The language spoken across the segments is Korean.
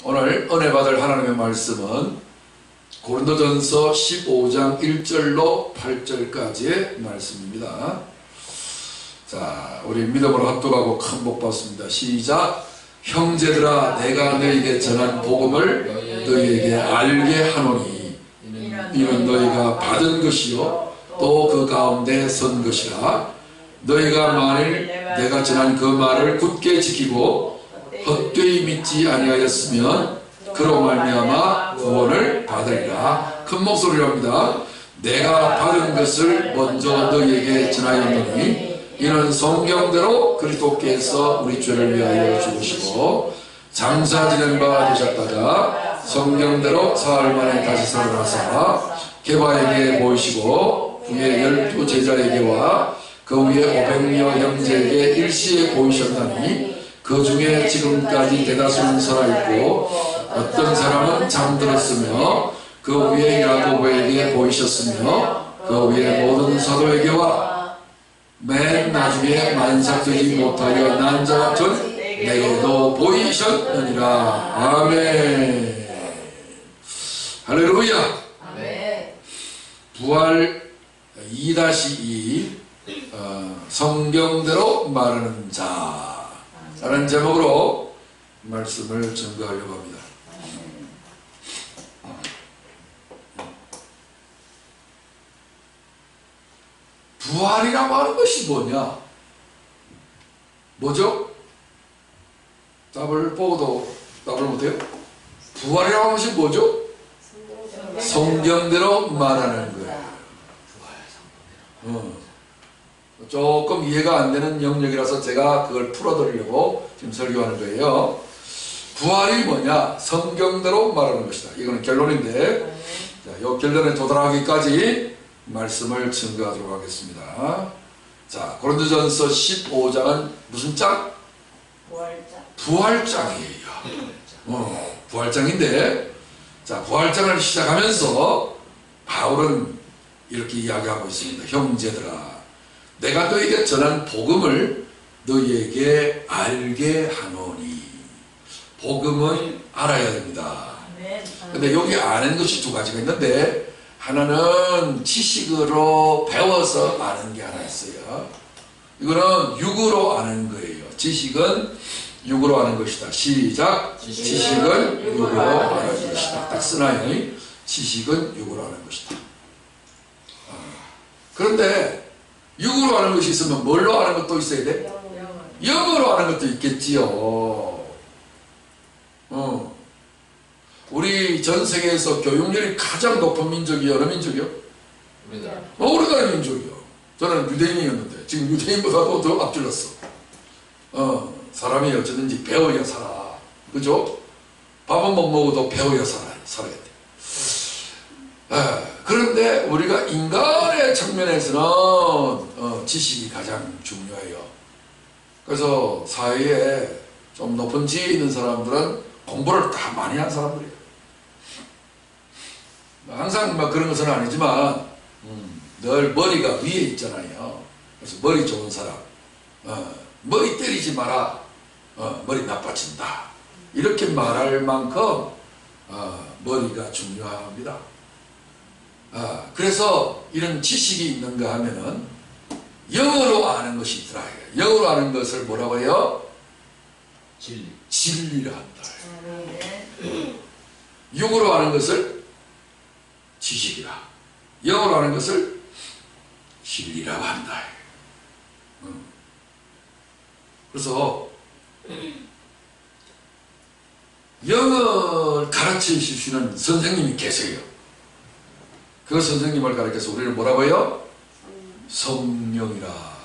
오늘 은혜 받을 하나님의 말씀은 고린도전서 15장 1절로 8절까지의 말씀입니다. 자, 우리 믿음으로 합독하고 큰 복 받습니다. 시작. 형제들아, 내가 너희에게 전한 복음을 너희에게 알게 하노니 이는 너희가 받은 것이요 또 그 가운데 선 것이라. 너희가 만일 내가 전한 그 말을 굳게 지키고 헛되이 믿지 아니하였으면 그로 말미암아 구원을 받으리라. 큰 목소리로 합니다. 내가 받은 것을 먼저 너희에게 전하였노니 이는 성경대로 그리스도께서 우리 죄를 위하여 죽으시고 장사 지낸 바 되셨다가 성경대로 사흘 만에 다시 살아나사 게바에게 보이시고 후에 12 제자에게와 그 위에 500여 형제에게 일시에 보이셨나니 그 중에 지금까지 대다수는 살아있고 어떤 사람은 잠들었으며 그 위에 야고보에게 보이셨으며 그 위에 모든 사도에게와 맨 나중에 만삭되지 못하여 난 자 같은 내게도 보이셨느니라. 아멘. 할렐루야. 아멘. 부활 2-2 성경대로 말하는 자 라는 제목으로 말씀을 전가하려고 합니다. 부활이라고 하는 것이 뭐냐? 뭐죠? 답을 보고도 답을 못해요? 부활이라고 하는 것이 뭐죠? 성경대로 말하는 거예요. 조금 이해가 안 되는 영역이라서 제가 그걸 풀어드리려고 지금 설교하는 거예요. 부활이 뭐냐? 성경대로 말하는 것이다. 이거는 결론인데, 자, 이 결론에 도달하기까지 말씀을 증거하도록 하겠습니다. 자, 고린도전서 15장은 무슨 장? 부활장. 부활장이에요. 부활장인데, 자, 부활장을 시작하면서 바울은 이렇게 이야기하고 있습니다. 형제들아, 내가 너에게 전한 복음을 너희에게 알게 하노니. 복음은 알아야 됩니다. 근데 여기 아는 것이 두 가지가 있는데, 하나는 지식으로 배워서 아는 게 하나 있어요. 이거는 육으로 아는 거예요. 지식은 육으로 아는 것이다. 시작. 지식은 육으로 아는 것이다. 딱 쓰나요? 지식은 육으로 아는 것이다. 그런데 육으로 아는 것이 있으면 뭘로 아는 것도 있어야 돼? 영으로 아는 것도 있겠지요. 우리 전 세계에서 교육열이 가장 높은 민족이 어느 민족이요? 우리나라 민족이요. 저는 유대인이었는데 지금 유대인보다도 더 앞질렀어. 사람이 어쩌든지 배워야 살아. 그죠? 밥은 못 먹어도 배워야 살아야 돼. 그런데 우리가 인간의 측면에서는 지식이 가장 중요해요. 그래서 사회에 좀 높은 지위에 있는 사람들은 공부를 다 많이 한 사람들이에요. 항상 막 그런 것은 아니지만 늘 머리가 위에 있잖아요. 그래서 머리 좋은 사람, 머리 때리지 마라, 머리 나빠진다, 이렇게 말할 만큼 머리가 중요합니다. 그래서 이런 지식이 있는가 하면은 영어로 아는 것이 있더라. 영어로 아는 것을 뭐라고 해요? 진리라 한다. 육으로 아는 것을 지식이라, 영어로 아는 것을 진리라고 한다. 그래서 영어를 가르쳐 주시는 선생님이 계세요. 그 선생님을 가르쳐서 우리를 뭐라고 해요? 성령이라.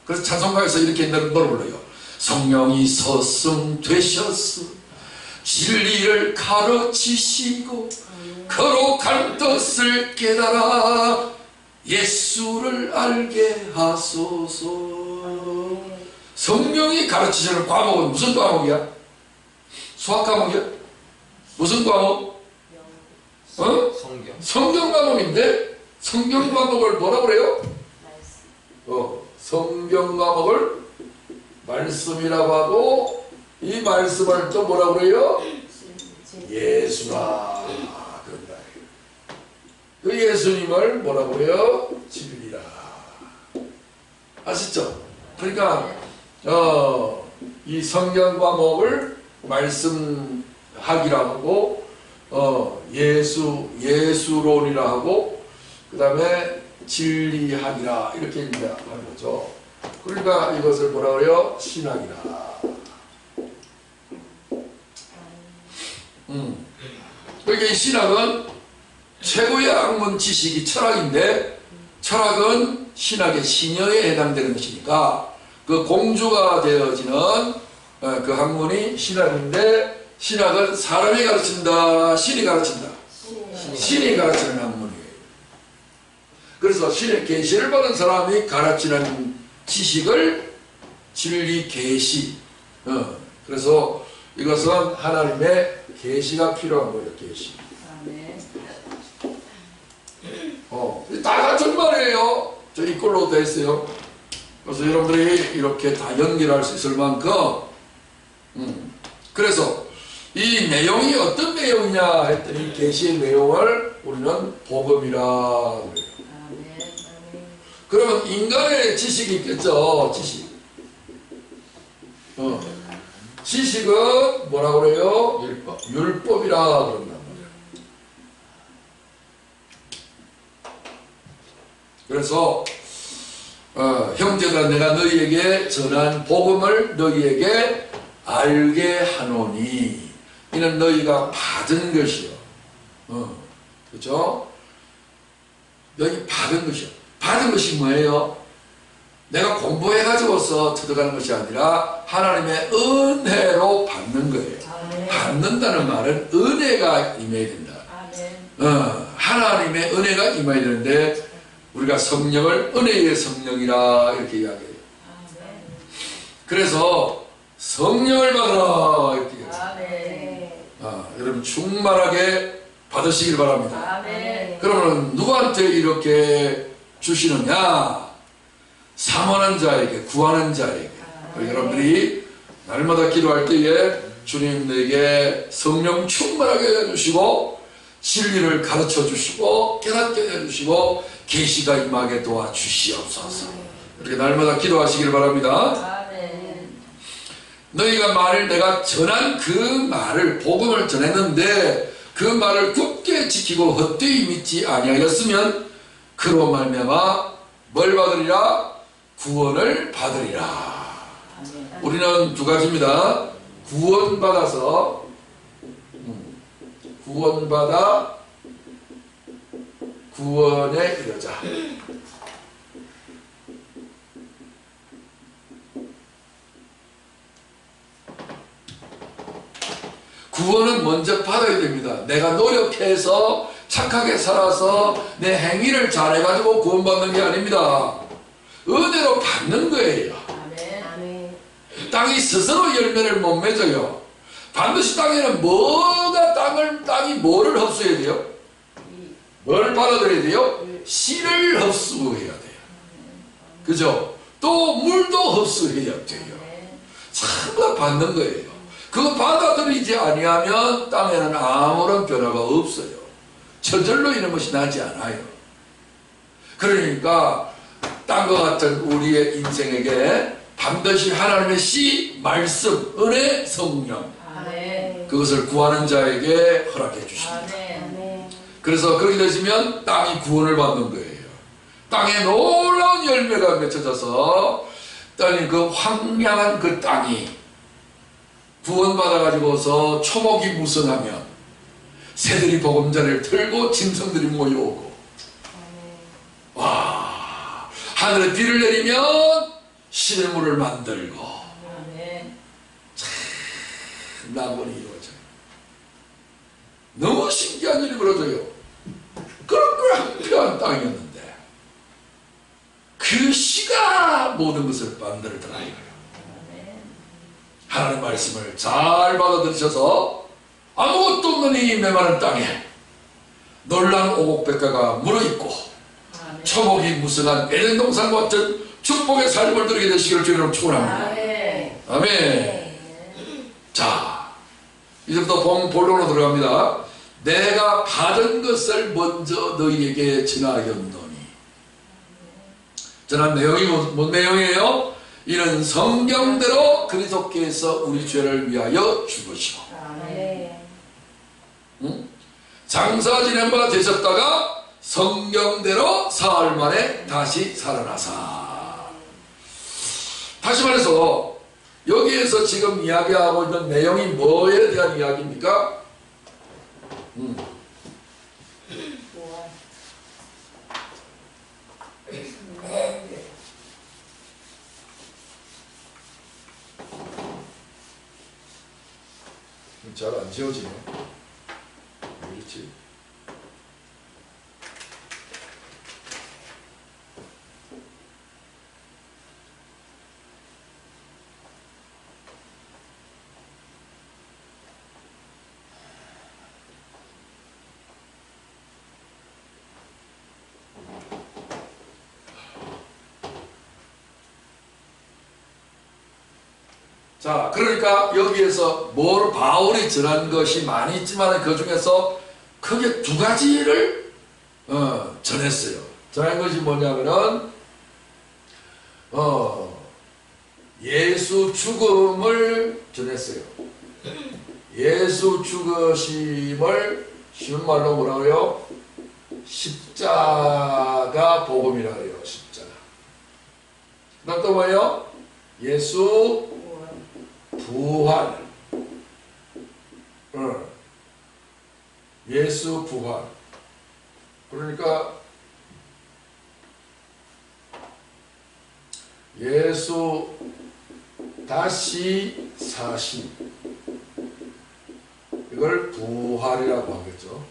그래서 찬송가에서 이렇게 노래 불러요. 성령이 서슴되셨어 진리를 가르치시고 거룩한 뜻을 깨달아 예수를 알게 하소서. 성령이 가르치시는 과목은 무슨 과목이야? 수학 과목이야? 무슨 과목? 성경 과목인데 성경 과목을 뭐라고 그래요? 성경 과목을 말씀이라고 하고 이 말씀을 또 뭐라고 그래요? 예수님을 뭐라고 해요? 진리라. 아시죠? 그러니까 이 성경과 법을 말씀하기라 하고 예수론이라 하고 그 다음에 진리하기라 이렇게 이제 하는 거죠. 그러니까 이것을 뭐라 그래요? 신학이라. 그러니까 이 신학은 최고의 학문 지식이 철학인데 철학은 신학의 신여에 해당되는 것이니까 그 공주가 되어지는 그 학문이 신학인데 신학은 사람이 가르친다, 신이 가르친다. 신이 가르치는 학문이에요. 그래서 신의 계시를 받은 사람이 가르치는 지식을 진리 계시. 그래서 이것은 하나님의 계시가 필요한 거예요. 계시. 다 같은 말이에요. 저 이꼴로 돼 있어요. 그래서 여러분들이 이렇게 다 연결할 수 있을 만큼 그래서 이 내용이 어떤 내용이냐 했더니 계시의 내용을 우리는 복음이라 그래요. 그러면 인간의 지식이 있겠죠. 지식. 지식은 뭐라고 그래요? 율법이라 그런단 말이에요. 그래서 형제들아 내가 너희에게 전한 복음을 너희에게 알게 하노니 이는 너희가 받은 것이요. 그렇죠? 너희 받은 것이요. 받은 것이 뭐예요? 내가 공부해가지고서 터득하는 것이 아니라 하나님의 은혜로 받는 거예요. 받는다는 말은 은혜가 임해야 된다. 하나님의 은혜가 임해야 되는데 우리가 성령을 은혜의 성령이라 이렇게 이야기해요. 그래서 성령을 받아라 이렇게 이야기해요. 여러분 충만하게 받으시길 바랍니다. 그러면 누구한테 이렇게 주시느냐? 사모하는 자에게, 구하는 자에게. 여러분들이 날마다 기도할 때에 주님 내게 성령 충만하게 해주시고 진리를 가르쳐 주시고 깨닫게 해주시고 계시가 임하게 도와주시옵소서. 이렇게 날마다 기도하시길 바랍니다. 너희가 말을 내가 전한 그 말을 복음을 전했는데 그 말을 굳게 지키고 헛되이 믿지 아니하였으면 그로 말미암아 뭘 받으리라? 구원을 받으리라. 우리는 두 가지입니다. 구원받아서 구원받아 구원에 이르자. 구원은 먼저 받아야 됩니다. 내가 노력해서 착하게 살아서 내 행위를 잘해가지고 구원받는 게 아닙니다. 은혜로 받는 거예요. 땅이 스스로 열매를 못 맺어요. 반드시 땅에는 땅이 뭐를 흡수해야 돼요? 뭘 받아들여야 돼요? 씨를 흡수해야 돼요. 그죠? 또 물도 흡수해야 돼요. 전부 다 받는 거예요. 그거 받아들이지 아니하면 땅에는 아무런 변화가 없어요. 저절로 이런 것이 나지 않아요. 그러니까 땅과 같은 우리의 인생에게 반드시 하나님의 씨, 말씀, 은혜, 성령 그것을 구하는 자에게 허락해 주십니다. 그래서 그렇게 되시면 땅이 구원을 받는 거예요. 땅에 놀라운 열매가 맺혀져서 땅이 그 황량한 그 땅이 구원받아가지고서 초목이 무성하면 새들이 보금자리를 틀고 짐승들이 모여오고 와 하늘에 비를 내리면 시냇물을 만들고 참 낙원이 이루어져요. 너무 신기한 일이 벌어져요. 그런 걸 한필요한 땅이었는데 그 씨가 모든 것을 만들더라 이거예요. 하나님의 말씀을 잘 받아들이셔서 아무것도 없는 이 메마른 땅에 놀란 오곡백과가 물어있고 초목이 무성한 에덴 동산과 같은 축복의 삶을 누리게 되시기를 주님으로 축원합니다. 아멘. 자, 이제부터 본론으로 들어갑니다. 내가 받은 것을 먼저 너희에게 전하였노니. 전한 내용이 뭔 내용이에요? 이는 성경대로 그리스도께서 우리 죄를 위하여 죽으시고 장사 지낸 바 되셨다가 성경대로 사흘 만에 다시 살아나사. 다시 말해서 여기에서 지금 이야기하고 있는 내용이 뭐에 대한 이야기입니까? 잘 안 지워지네. 그렇지. 자, 그러니까 여기에서 뭘 바울이 전한 것이 많이 있지만 그 중에서 크게 두 가지를 전했어요. 전한 것이 뭐냐면은 예수 죽음을 전했어요. 예수 죽으심을 쉬운 말로 뭐라고요? 십자가 복음이라 그래요. 십자가. 그다음 또 뭐예요? 예수 부활. 예수 부활. 그러니까 예수 다시 사심. 이걸 부활이라고 하겠죠.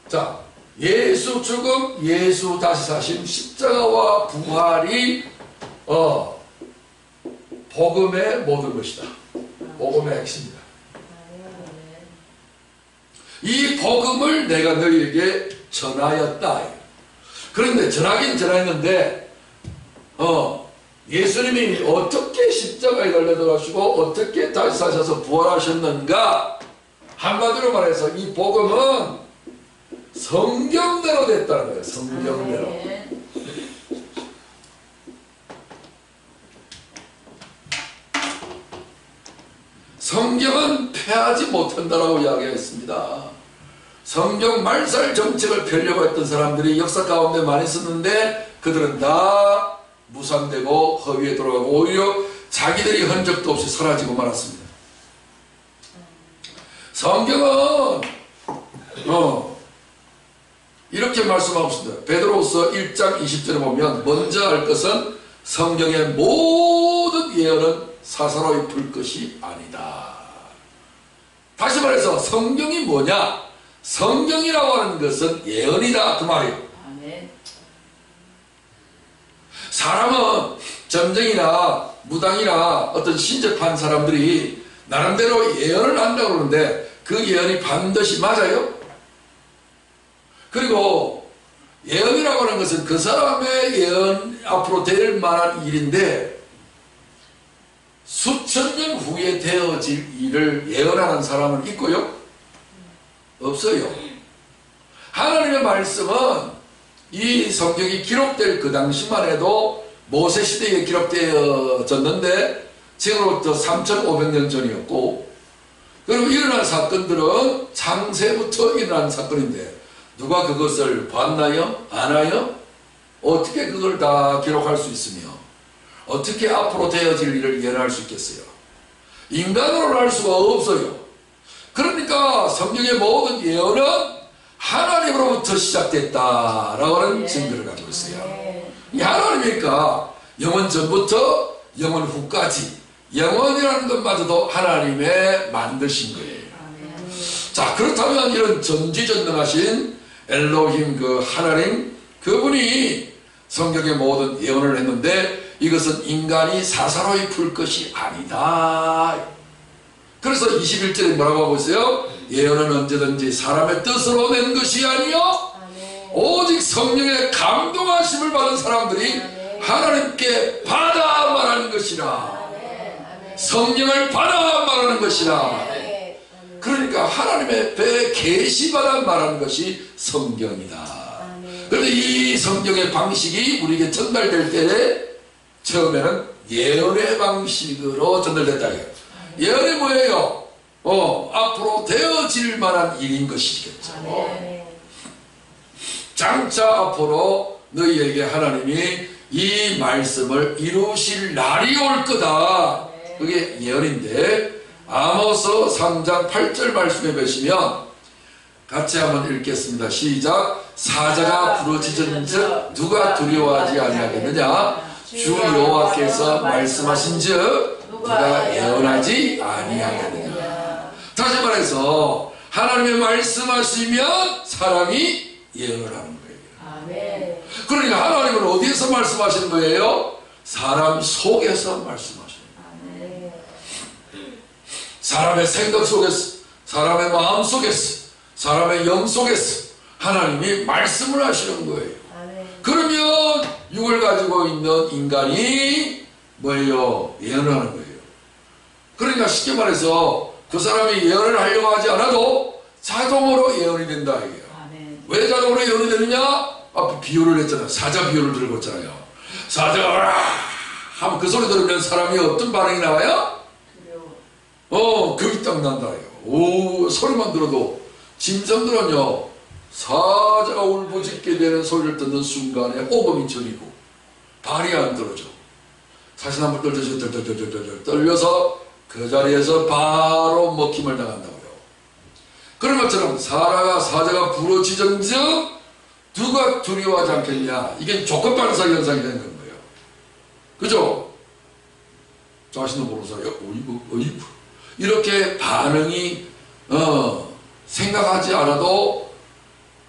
자, 예수 죽음, 예수 다시 사심, 십자가와 부활이 복음의 모든 것이다. 복음의 핵심이다. 이 복음을 내가 너희에게 전하였다. 그런데 전하긴 전했는데 예수님이 어떻게 십자가에 달려 들어가시고 어떻게 다시 사셔서 부활하셨는가? 한마디로 말해서 이 복음은 성경대로 됐다는 거예요. 성경대로. 성경은 패하지 못한다라고 이야기했습니다. 성경 말살 정책을 펴려고 했던 사람들이 역사 가운데 많이 있었는데 그들은 다 무산되고 허위에 돌아가고 오히려 자기들이 흔적도 없이 사라지고 말았습니다. 성경은 이렇게 말씀하고 있습니다. 베드로후서 1장 20절에 보면 먼저 할 것은 성경의 모든 예언은 사사로이 풀 것이 아니다. 다시 말해서 성경이 뭐냐? 성경이라고 하는 것은 예언이다 그 말이에요. 사람은 전쟁이나 무당이나 어떤 신접한 사람들이 나름대로 예언을 한다고 그러는데 그 예언이 반드시 맞아요? 그리고 예언이라고 하는 것은 그 사람의 예언 앞으로 될 만한 일인데 수천 년 후에 되어질 일을 예언하는 사람은 있고요? 없어요. 하나님의 말씀은 이 성경이 기록될 그 당시만 해도 모세 시대에 기록되어졌는데 지금으로부터 3,500년 전이었고 그리고 일어난 사건들은 창세부터 일어난 사건인데 누가 그것을 봤나요? 아나요? 어떻게 그걸 다 기록할 수 있으며 어떻게 앞으로 되어질 일을 예언할 수 있겠어요? 인간으로는 할 수가 없어요. 그러니까 성경의 모든 예언은 하나님으로부터 시작됐다라고 하는 증거를 가지고 있어요. 이 하나님이니까 영원 전부터 영원 후까지 영원이라는 것마저도 하나님의 만드신 거예요. 자, 그렇다면 이런 전지전능하신 엘로힘 그 하나님 그분이 성경의 모든 예언을 했는데 이것은 인간이 사사로이 풀 것이 아니다. 그래서 21절에 뭐라고 하고 있어요? 예언은 언제든지 사람의 뜻으로 낸 것이 아니요 오직 성령의 감동하심을 받은 사람들이 하나님께 받아 말하는 것이라. 성령을 받아 말하는 것이라. 네. 그러니까 하나님의 배에 계시받아 말하는 것이 성경이다. 그런데 이 성경의 방식이 우리에게 전달될 때 처음에는 예언의 방식으로 전달됐다. 예언이 뭐예요? 앞으로 되어질 만한 일인 것이겠죠. 장차 앞으로 너희에게 하나님이 이 말씀을 이루실 날이 올 거다. 그게 예언인데, 아모스 3장 8절 말씀에 보시면 같이 한번 읽겠습니다. 시작. 사자가 부러지전즉 누가 두려워하지 아니하겠느냐? 주 여호와께서 말씀하신즉 누가 예언하지 아니하겠느냐? 다시 말해서 하나님의 말씀하시면 사람이 예언을 하는 거예요. 그러니까 하나님은 어디에서 말씀하시는 거예요? 사람 속에서 말씀하시는 거예요. 사람의 생각 속에서, 사람의 마음 속에서, 사람의 영 속에서 하나님이 말씀을 하시는 거예요. 그러면 육을 가지고 있는 인간이 뭐예요? 예언하는 거예요. 그러니까 쉽게 말해서 그 사람이 예언을 하려고 하지 않아도 자동으로 예언이 된다 이게요. 왜 자동으로 예언이 되느냐? 앞에 비유를 했잖아요. 사자 비유를 들고 있잖아요. 사자가 오라 하면 그 소리 들으면 사람이 어떤 반응이 나와요? 겁이 딱 난다요. 오, 소리만 들어도. 짐승들은요, 사자가 울부짖게 되는 소리를 듣는 순간에 오금이 저리고 발이 안 떨어져. 사실 한번 떨려서 그 자리에서 바로 먹힘을 당한다고요. 그런 것처럼 사자가 부러지전즉 누가 두려워하지 않겠냐. 이게 조건반사 현상이 되는 거예요. 그죠? 자신도 모르는 사람이 어이구 이렇게 반응이 생각하지 않아도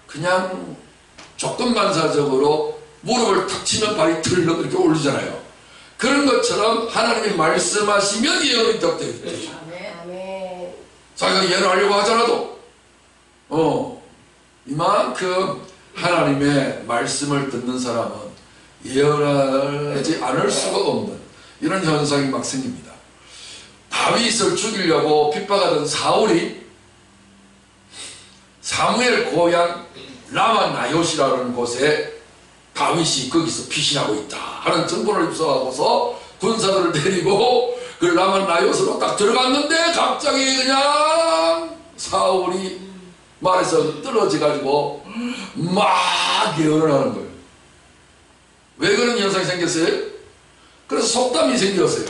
그냥 조건반사적으로 무릎을 탁 치면 발이 틀렁 이렇게 올리잖아요. 그런 것처럼 하나님이 말씀하시면 예언이 딱 되죠. 자기가 예언을 하려고 하잖아도 이만큼 하나님의 말씀을 듣는 사람은 예언하지 않을 수가 없는 이런 현상이 막 생깁니다. 다윗을 죽이려고 핍박하던 사울이 사무엘 고향 라마나요시라는 곳에 다윗이 거기서 피신하고 있다 하는 정보를 입수하고서 군사들을 데리고 그 라마나요스로 딱 들어갔는데 갑자기 그냥 사울이 말에서 떨어져가지고 막 예언을 하는 거예요. 왜 그런 현상이 생겼어요? 그래서 속담이 생겼어요.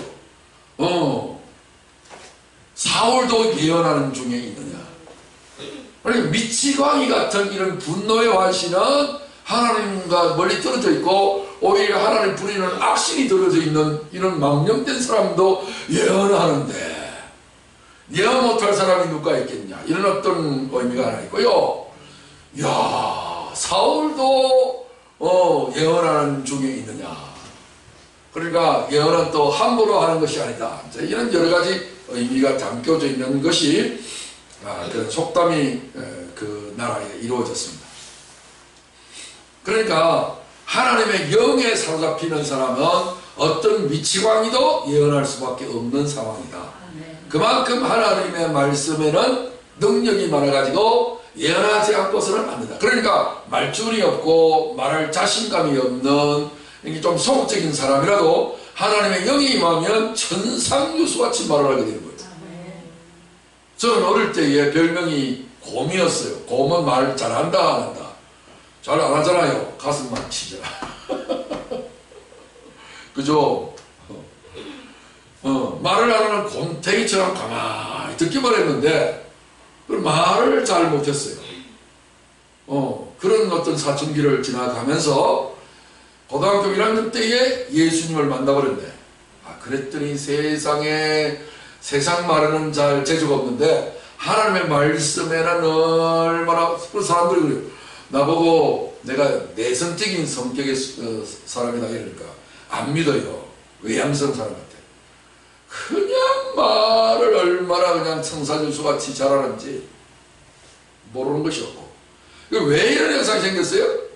사울도 예언하는 중에 있느냐. 그러니까 미치광이 같은 이런 분노의 화신은 하나님과 멀리 떨어져 있고 오히려 하나님 부리는 악신이 들어져 있는 이런 망령된 사람도 예언하는데 예언 못할 사람이 누가 있겠냐. 이런 어떤 의미가 하나 있고요. 이야, 사울도 예언하는 중에 있느냐. 그러니까 예언은 또 함부로 하는 것이 아니다. 이런 여러 가지 의미가 담겨져 있는 것이 그런 속담이 그 나라에 이루어졌습니다. 그러니까 하나님의 영에 사로잡히는 사람은 어떤 미치광이도 예언할 수밖에 없는 상황이다. 그만큼 하나님의 말씀에는 능력이 많아가지고 예언하지 않고서는 안 된다. 그러니까 말줄이 없고 말할 자신감이 없는 이게 좀 소극적인 사람이라도 하나님의 영이 임하면 천상유수같이 말을 하게 되는 거예요. 저는 어릴 때에 별명이 곰이었어요. 곰은 말 잘한다 안 한다. 잘 안 하잖아요. 가슴만 치자. 그죠? 말을 안 하는 곰탱이처럼 가만히 듣기만 했는데 말을 잘 못했어요. 그런 어떤 사춘기를 지나가면서 고등학교 1학년 때에 예수님을 만나버렸네. 그랬더니 세상 말에는 잘 재주가 없는데 하나님의 말씀에는 얼마나 그 사람들이 그래요. 나보고 내가 내성적인 성격의 사람이다 이러니까 안 믿어요. 외향성 사람 같아. 그냥 말을 얼마나 그냥 청사진수같이 잘하는지 모르는 것이 없고. 왜 이런 현상이 생겼어요?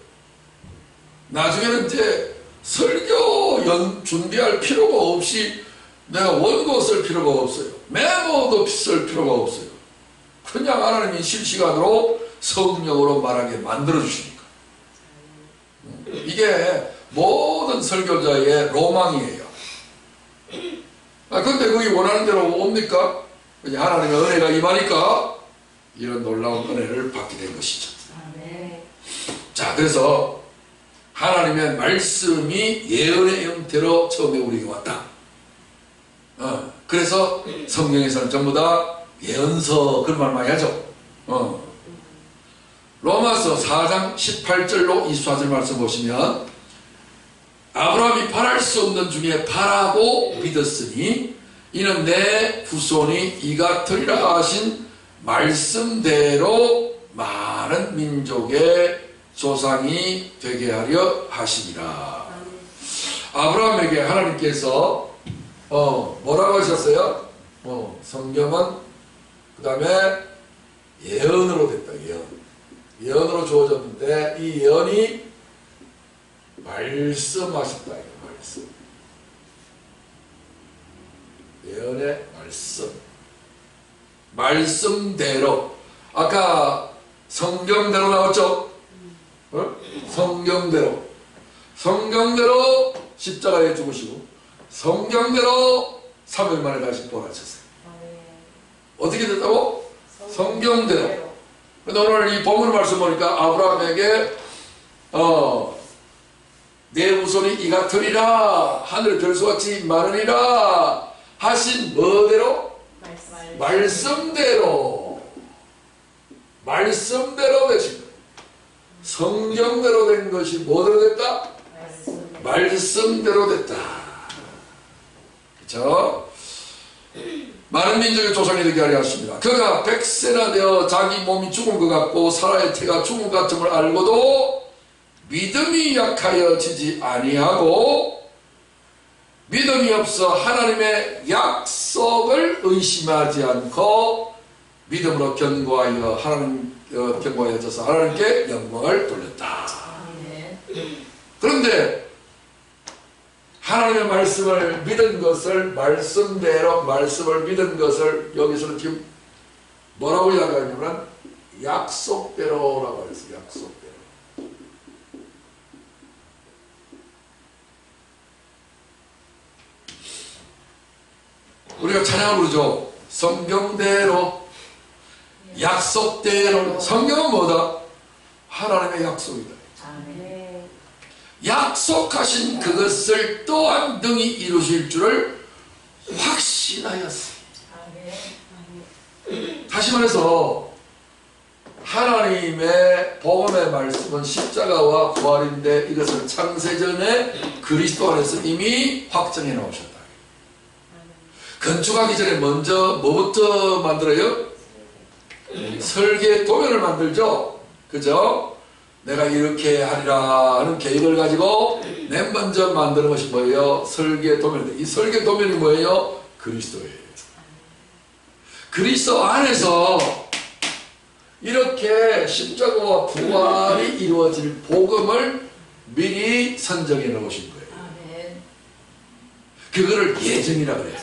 나중에는 이제 설교 준비할 필요가 없이 내가 원고 쓸 필요가 없어요. 메모도 쓸 필요가 없어요. 그냥 하나님이 실시간으로 성령으로 말하게 만들어 주시니까. 이게 모든 설교자의 로망이에요. 근데 그게 원하는 대로 옵니까? 하나님의 은혜가 임하니까 이런 놀라운 은혜를 받게 된 것이죠. 자, 그래서 하나님의 말씀이 예언의 형태로 처음에 우리에게 왔다. 그래서 성경에서는 전부 다 예언서 그런 말 많이 하죠. 로마서 4장 18절로 24절 말씀 보시면 아브라함이 바랄 수 없는 중에 바라고 믿었으니 이는 내 후손이 이 같으리라 하신 말씀대로 많은 민족의 조상이 되게 하려 하시니라. 아브라함에게 하나님께서 뭐라고 하셨어요? 성경은 그 다음에 예언으로 됐다. 예언으로 주어졌는데 이 예언이 말씀하셨다. 말씀. 예언의 말씀. 말씀대로. 아까 성경대로 나왔죠? 성경대로. 성경대로 십자가에 죽으시고 성경대로 3일 만에 다시 부활하셨어요. 어떻게 됐다고? 성경대로. 근데 오늘 이 본문 말씀 보니까 아브라함에게 내 후손이 이 같으리라 하늘 별수같이 많으리라 하신 뭐대로? 말씀대로. 말씀대로 되신 거예요. 성경대로 된 것이 뭐대로 됐다? 말씀대로 됐다. 그렇죠? 많은 민족의 조상이 되게 하려 하십니다. 그가 100세나 되어 자기 몸이 죽은 것 같고 사라의 태가 죽은 것 같음을 알고도 믿음이 약하여 지지 아니하고 믿음이 없어 하나님의 약속을 의심하지 않고 믿음으로 견고하여 견고해져서 하나님께 영광을 돌렸다. 그런데 하나님의 말씀을 믿은 것을 말씀대로 말씀을 믿은 것을 여기서는 지금 뭐라고 이야기하냐면 약속대로라고 했어요. 약속대로. 우리가 찬양을 부르죠. 성경대로 약속대로. 성경은 뭐다? 하나님의 약속이다. 약속하신 그것을 또한 능히 이루실 줄을 확신하였습니다. 다시 말해서 하나님의 복음의 말씀은 십자가와 부활인데 이것을 창세전에 그리스도 안에서 이미 확정해 놓으셨다. 건축하기 전에 먼저 뭐부터 만들어요? 설계 도면을 만들죠. 그죠? 내가 이렇게 하리라 하는 계획을 가지고 맨 먼저 만드는 것이 뭐예요? 설계 도면인데 이 설계 도면이 뭐예요? 그리스도예요. 그리스도 안에서 이렇게 십자가와 부활이 이루어질 복음을 미리 선정해 놓으신 거예요. 그거를 예정이라 그래요.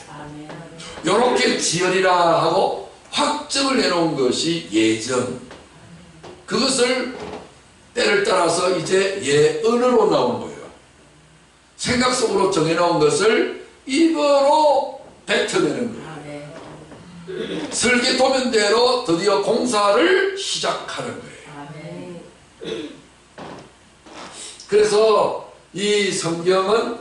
요렇게 지으리라 하고 확정을 해놓은 것이 예정. 그것을 때를 따라서 이제 예언으로 나오는 거예요. 생각 속으로 정해놓은 것을 입으로 뱉어내는 거예요. 설계 도면대로 드디어 공사를 시작하는 거예요. 그래서 이 성경은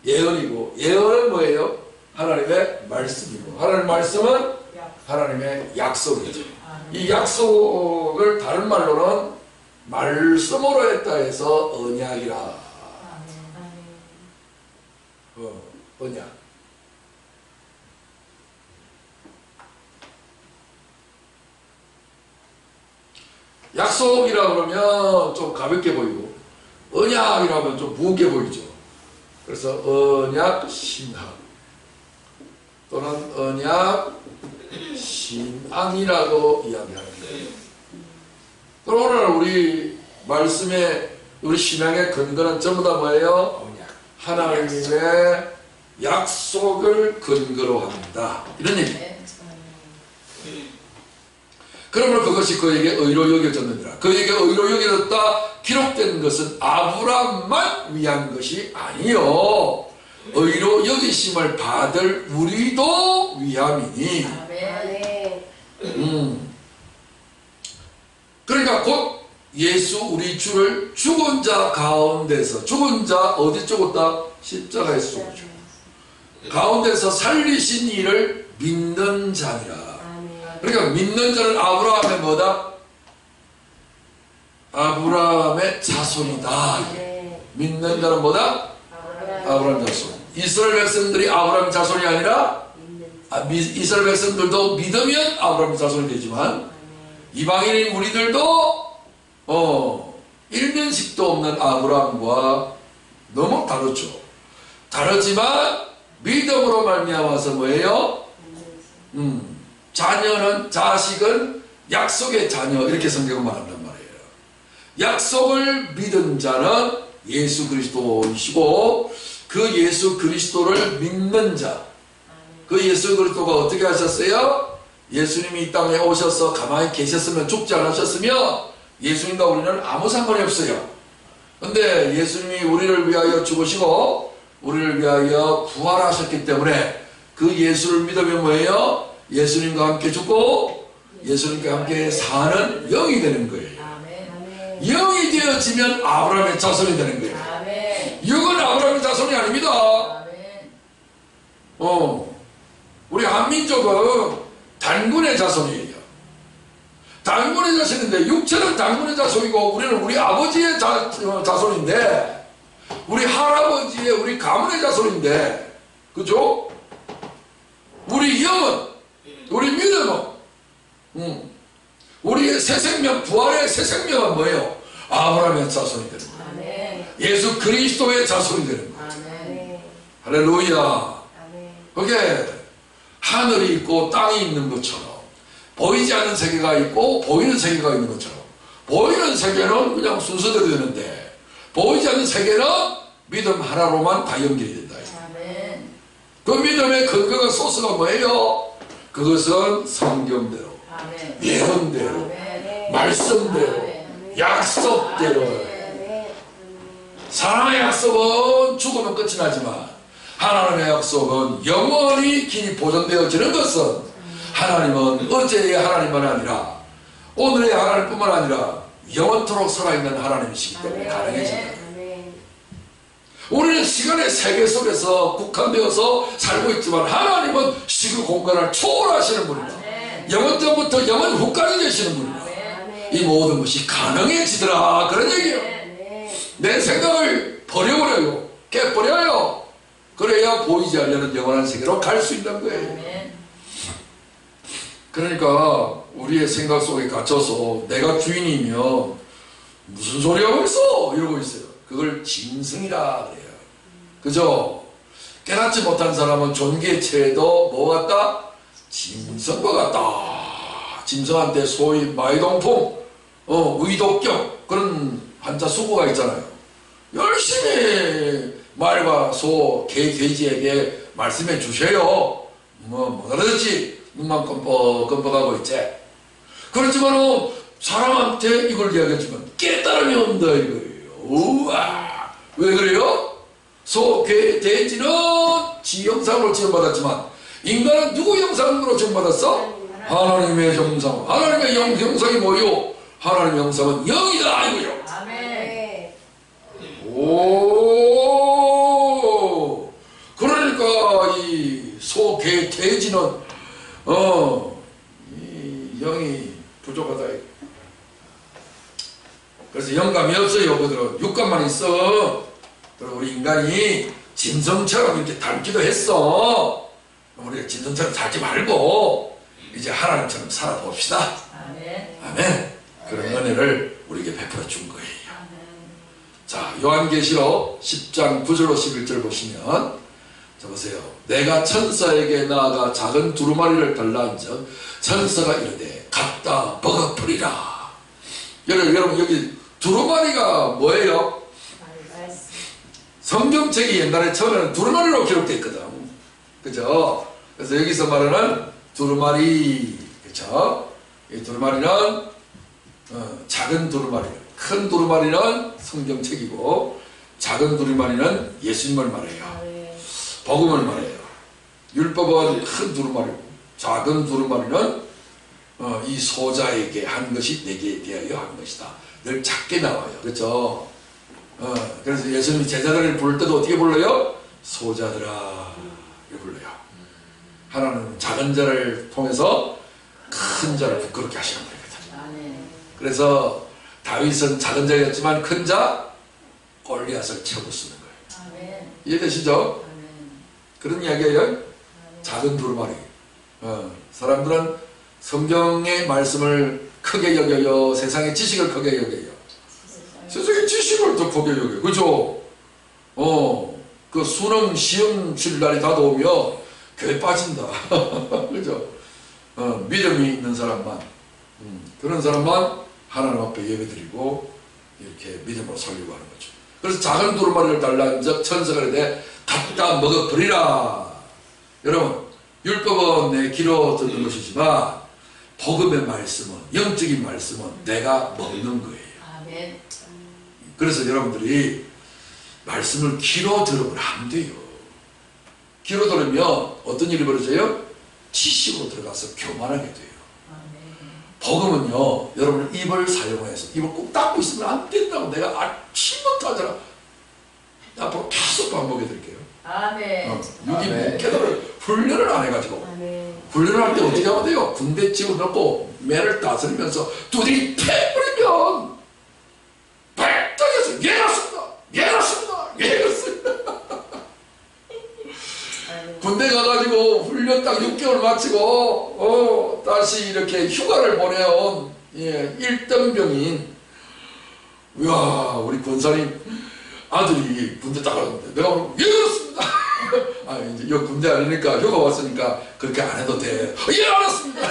예언이고 예언은 뭐예요? 하나님의 말씀이고 하나님의 말씀은 하나님의 약속이죠. 이 약속을 다른 말로는 말씀으로 했다 해서 언약이라. 언약. 약속이라 그러면 좀 가볍게 보이고 언약이라 하면 좀 무겁게 보이죠. 그래서 언약 신학 또는 언약 신앙이라고 이야기하는 거예요. 그럼 오늘 우리 말씀에 우리 신앙의 근거는 전부 다 뭐예요? 하나님의 약속을 근거로 합니다. 이런 얘기. 아멘. 그러므로 그것이 그에게 의로 여겨졌느니라. 그에게 의로 여겨졌다 기록된 것은 아브라함만 위한 것이 아니요 의로 여기심을 받을 우리도 위함이니. 아멘. 그러니까 곧 예수 우리 주를 죽은 자 가운데서, 죽은 자 어디 죽었다? 십자가에서 죽었죠. 가운데서 살리신 이를 믿는 자니라. 그러니까 믿는 자는 아브라함의 뭐다? 아브라함의 자손이다. 믿는 자는 뭐다? 아브라함 자손. 이스라엘 백성들이 아브라함 자손이 아니라 이스라엘 백성들도 믿으면 아브라함 자손이 되지만 이방인인 우리들도 일면식도 없는 아브라함과 너무 다르죠. 다르지만 믿음으로 말미암아서 뭐예요? 자녀는, 자식은 약속의 자녀, 이렇게 성경은 말한단 말이에요. 약속을 믿은 자는 예수 그리스도이시고 그 예수 그리스도를 믿는 자, 그 예수 그리스도가 어떻게 하셨어요? 예수님이 이 땅에 오셔서 가만히 계셨으면, 죽지 않으셨으면 예수님과 우리는 아무 상관이 없어요. 근데 예수님이 우리를 위하여 죽으시고 우리를 위하여 부활하셨기 때문에 그 예수를 믿으면 뭐예요? 예수님과 함께 죽고 예수님과 함께 사는 영이 되는 거예요. 아멘. 영이 되어지면 아브라함의 자손이 되는 거예요. 아멘. 영은 아브라함의 자손이 아닙니다. 아멘. 우리 한민족은 단군의 자손이에요. 단군의 자손인데, 육체는 단군의 자손이고 우리는 우리 아버지의 자손인데, 우리 할아버지의, 우리 가문의 자손인데, 그죠? 우리 영은, 우리 믿음은, 우리의 새 생명, 부활의 새 생명은 뭐예요? 아브라함의 자손이 되는 거예요. 아멘. 예수 그리스도의 자손이 되는 거예요. 아멘. 할렐루야. 아멘. 그게 하늘이 있고 땅이 있는 것처럼, 보이지 않는 세계가 있고 보이는 세계가 있는 것처럼, 보이는 세계는 그냥 순서대로 되는데 보이지 않는 세계는 믿음 하나로만 다 연결이 된다. 아멘. 그 믿음의 근거가, 소스가 뭐예요? 그것은 성경대로, 아멘. 예언대로, 아멘. 말씀대로, 아멘. 약속대로. 아멘. 사람의 약속은 죽으면 끝이 나지만 하나님의 약속은 영원히 길이 보존되어지는 것은, 하나님은 어제의 하나님만 아니라 오늘의 하나님뿐만 아니라 영원토록 살아있는 하나님이시기 때문에 가능해진다. 우리는 시간의 세계 속에서 국한되어서 살고 있지만 하나님은 시그 공간을 초월하시는 분이다. 영원전부터 영원 후까지 되시는 분이다. 이 모든 것이 가능해지더라, 그런 얘기예요. 내 생각을 버려버려요. 깨버려요. 그래야 보이지 않는 영원한 세계로 갈 수 있는 거예요. 그러니까 우리의 생각 속에 갇혀서 내가 주인이면 무슨 소리 하고 있어? 이러고 있어요. 그걸 짐승이라 그래요. 그죠? 깨닫지 못한 사람은 존귀체도 뭐 같다? 짐승과 같다. 짐승한테 소위 마이동풍, 의독격, 그런 한자 수고가 있잖아요. 열심히 말과 소, 개, 돼지에게 말씀해 주셔요. 못 알아듣지? 눈만 껌뻑껌뻑하고 있지. 그렇지만 사람한테 이걸 이야기해주면 깨달음이 온다 이거예요. 우와, 왜 그래요? 소, 개, 돼지는 지 형상으로 지음받았지만 인간은 누구 형상으로 지음받았어? 하나님의 형상. 하나님의 형상이 뭐요? 하나님의 형상은 영이다 이거요. 아멘. 오, 그러니까 이 소, 개, 돼지는 이 영이 부족하다. 그래서 영감이 없어요. 그들은 육감만 있어. 그리고 우리 인간이 짐승처럼 이렇게 닮기도 했어. 우리가 짐승처럼 살지 말고 이제 하나님처럼 살아봅시다. 아멘. 아멘. 그런 은혜를 우리에게 베풀어 준 거예요. 아멘. 자, 요한계시록 10장 9절로 11절 보시면, 자 보세요. 내가 천사에게 나아가 작은 두루마리를 달라한즉 천사가 이르되 갖다 먹어버리라. 여러분 여기 두루마리가 뭐예요? 성경책이 옛날에 처음에는 두루마리로 기록되어 있거든. 그죠? 그래서 여기서 말하는 두루마리, 그죠? 이 두루마리는 작은 두루마리, 큰 두루마리는 성경책이고 작은 두루마리는 예수님을 말해요. 네. 복음을 말해요. 율법은 큰 두루마리고 작은 두루마리는 이 소자에게 한 것이 내게 대하여 한 것이다. 늘 작게 나와요. 그렇죠? 그래서 예수님이 제자들을 부를 때도 어떻게 불러요? 소자들아 이렇게 불러요. 하나는 작은 자를 통해서 큰 자를 부끄럽게 하시는 거거든요. 그래서 다윗은 작은 자였지만 큰 자 골리앗을 채고 쓰는 거예요. 이해되시죠? 그런 이야기예요. 작은 두루마리. 사람들은 성경의 말씀을 크게 여겨요. 세상의 지식을 크게 여겨요. 세상의 지식을 더 크게 여겨요. 그죠? 그 수능 시험 칠 날이 다가오면 교회 빠진다. 그죠? 믿음이 있는 사람만, 그런 사람만 하나님 앞에 예배드리고 이렇게 믿음으로 살려고 하는 거죠. 그래서 작은 두루마리를 달라는 적 천사가 이르되 갖다 먹어버리라. 여러분, 율법은 내 귀로 듣는 것이지만 복음의 말씀은, 영적인 말씀은 내가 먹는 거예요. 아멘. 그래서 여러분들이 말씀을 귀로 들으면 안 돼요. 귀로 들으면 어떤 일이 벌어져요? 지식으로 들어가서 교만하게 돼요. 복음은요, 여러분 입을 사용해서 입을 꼭 닫고 있으면 안 된다고 내가 아침부터 하잖아. 앞으로 계속 반복해 드릴게요. 아멘. 유기 목회도를 훈련을 안 해가지고 아멘. 훈련을 할 때 어떻게 하면 돼요? 군대 집어넣고 매를 다스리면서 두드리 패버리면 발등에서 예났습니다. 예났습니다. 예났습니다. 군대 가가지고 훈련 딱 6개월 마치고 다시 이렇게 휴가를 보내온 1등병인 이야 우리 권사님 아들이 군대 딱 가는데 내가 보고 예 그렇습니다. 아 이제 여 군대 아니니까 휴가 왔으니까 그렇게 안 해도 돼. 예 알았습니다.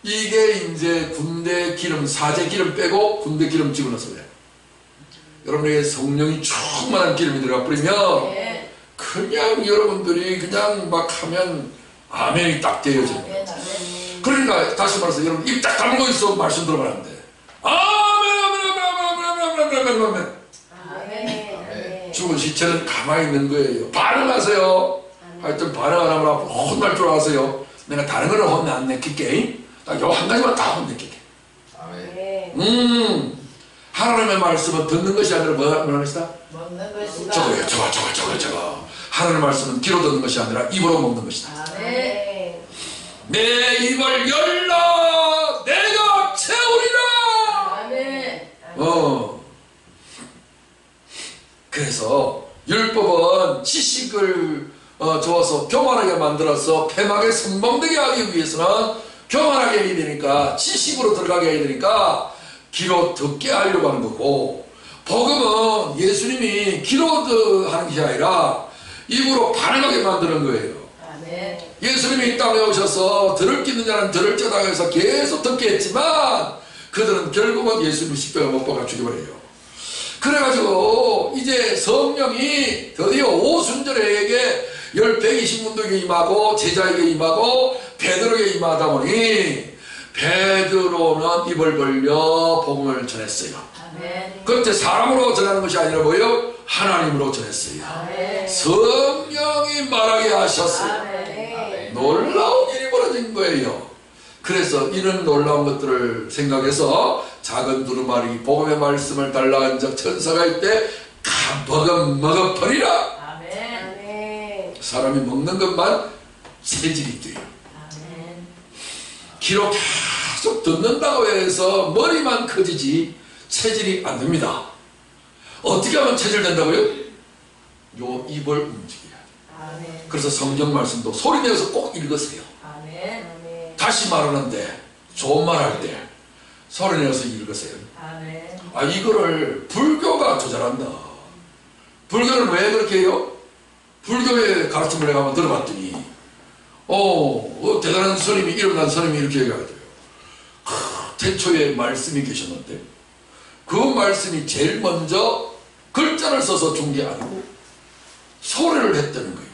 이게 이제 군대 기름 사제 기름 빼고 군대 기름 집어넣어서 그래. 여러분에게 성령이 충만한 기름이 들어가 뿌리면 그냥 여러분들이 그냥 막 하면 아멘이 딱 되어지는 거예요. 그러니까 다시 말해서 여러분 입 딱 다물고 있어 말씀 들어보면 안 돼. 아멘 아멘 아멘 아멘 아멘 아멘 아멘 아멘. 죽은 시체는 가만히 있는 거예요. 반응하세요. 하여튼 반응 안 하면 앞으로 혼날 줄 아세요. 내가 다른 거는 혼내 안 내킬게. 딱 요 한 가지만 다 혼내킬게. 하나님의 말씀은 듣는 것이 아니라 뭐라는 것이다? 먹는 것이다. 저거. 하나님의 말씀은 귀로 듣는 것이 아니라 입으로 먹는 것이다. 아멘. 내 입을 열라 내가 채우리라. 아멘. 그래서 율법은 지식을 주어서 교만하게 만들어서 폐막에 선봉되게 하기 위해서는 교만하게 해야 되니까 지식으로 들어가게 해야 되니까 귀로 듣게 하려고 하는 거고, 복음은 예수님이 귀로 하는 게 아니라 입으로 반응하게 만드는 거예요. 아멘. 예수님이 이 땅에 오셔서 들을 끼는 자는 들을 자다 해서 계속 듣게 했지만 그들은 결국은 예수님 십자가에 못 박아 죽여버려요. 그래가지고 이제 성령이 드디어 오순절에게 120문도에게 임하고 제자에게 임하고 베드로에게 임하다 보니 베드로는 입을 벌려 복음을 전했어요. 아멘. 그때 사람으로 전하는 것이 아니라 뭐예요? 하나님으로 전했어요. 아멘. 성령이 말하게 하셨어요. 아멘. 놀라운 일이 벌어진 거예요. 그래서 이런 놀라운 것들을 생각해서 작은 두루마리 복음의 말씀을 달라한 적 천사가 있대 먹어버리라. 아멘. 사람이 먹는 것만 체질이 돼요. 아멘. 귀로 계속 듣는다고 해서 머리만 커지지 체질이 안 됩니다. 어떻게 하면 체질 된다고요? 요 입을 움직여야 돼요. 아멘. 그래서 성경 말씀도 소리내서 꼭 읽으세요. 아멘. 다시 말하는데 좋은 말 할 때 소리내서 읽으세요. 아멘. 아 이거를 불교가 조절한다. 불교는 왜 그렇게 해요? 불교의 가르침을 내가 한번 들어봤더니 대단한 스님이 일어난 스님이 이렇게 얘기하더래요. 태초에 말씀이 계셨는데 그 말씀이 제일 먼저 글자를 써서 준 게 아니고 소리를 했다는 거예요.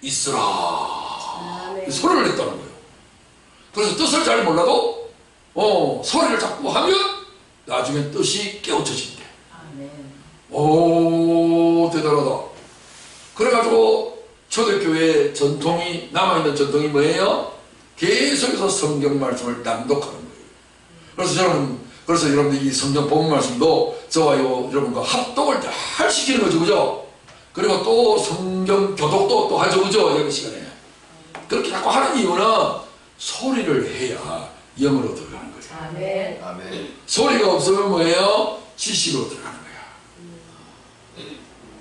있으라. 아멘. 소리를 냈다는 거예요. 그래서 뜻을 잘 몰라도 소리를 자꾸 하면 나중에 뜻이 깨우쳐진대. 아멘. 오, 대단하다. 그래가지고 초대교회 전통이, 남아있는 전통이 뭐예요? 계속해서 성경 말씀을 낭독하는 거예요. 그래서 여러분들 이 성경 본문 말씀도 저와 여러분과 합독을 잘 시키는 거죠, 그죠? 그리고 또 성경 교독도 또 하죠, 그죠? 예배 시간에. 그렇게 자꾸 하는 이유는 소리를 해야 영으로 들어가는 거죠. 아멘. 아멘. 소리가 없으면 뭐예요? 지식으로 들어가는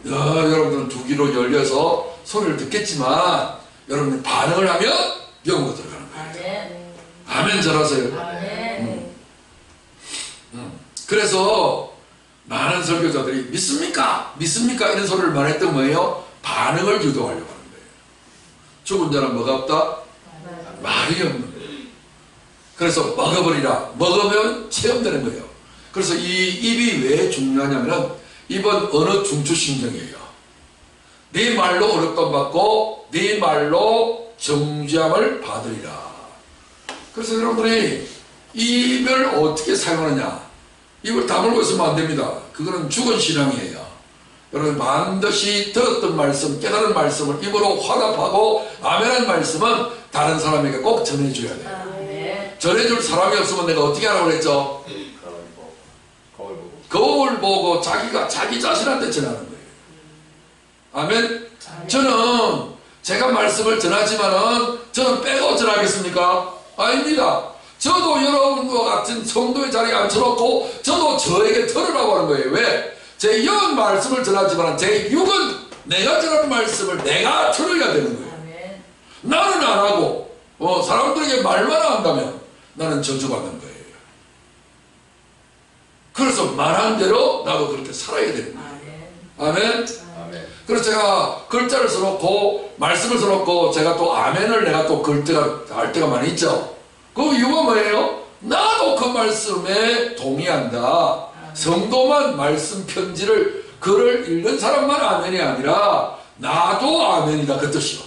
거야. 여러분들은 두 귀로 열려서 소리를 듣겠지만 여러분들 반응을 하면 영으로 들어가는 거예요. 아멘. 아멘 잘하세요. 아멘. 그래서 많은 설교자들이 믿습니까? 믿습니까? 이런 소리를 말했던 뭐예요? 반응을 유도하려고 하는 거예요. 죽은 자는 뭐가 없다? 말이 없는 거예요. 그래서 먹어버리라. 먹으면 체험되는 거예요. 그래서 이 입이 왜 중요하냐면 입은 언어 중추신경이에요. 네 말로 어렵담 받고 네 말로 정죄함을 받으리라. 그래서 여러분들이 입을 어떻게 사용하느냐, 입을 다물고 있으면 안 됩니다. 그거는 죽은 신앙이에요. 여러분 반드시 들었던 말씀, 깨달은 말씀을 입으로 화답하고 아멘한 말씀은 다른 사람에게 꼭 전해줘야 돼요. 아멘. 전해줄 사람이 없으면 내가 어떻게 하라고 그랬죠? 거울 보고 자기가 자기 자신한테 전하는 거예요. 아멘. 저는 제가 말씀을 전하지만은 저는 빼고 전하겠습니까? 아닙니다. 저도 여러분과 같은 성도의 자리에 앉혀놓고 저도 저에게 들으라고 하는 거예요. 왜? 제 영은 말씀을 전하지만 제 육은 내가 전하는 말씀을 내가 들어야 되는 거예요. 아멘. 나는 안 하고 사람들에게 말만 한다면 나는 저주받는 거예요. 그래서 말한 대로 나도 그렇게 살아야 되는 거예요. 아멘. 아멘. 그래서 제가 글자를 써놓고 말씀을 써놓고 제가 또 아멘을 내가 또 글자가 할 때가 많이 있죠. 그 이유가 뭐예요? 나도 그 말씀에 동의한다. 성도만 말씀 편지를 글을 읽는 사람만 아멘이 아니라 나도 아멘이다 그 뜻이요.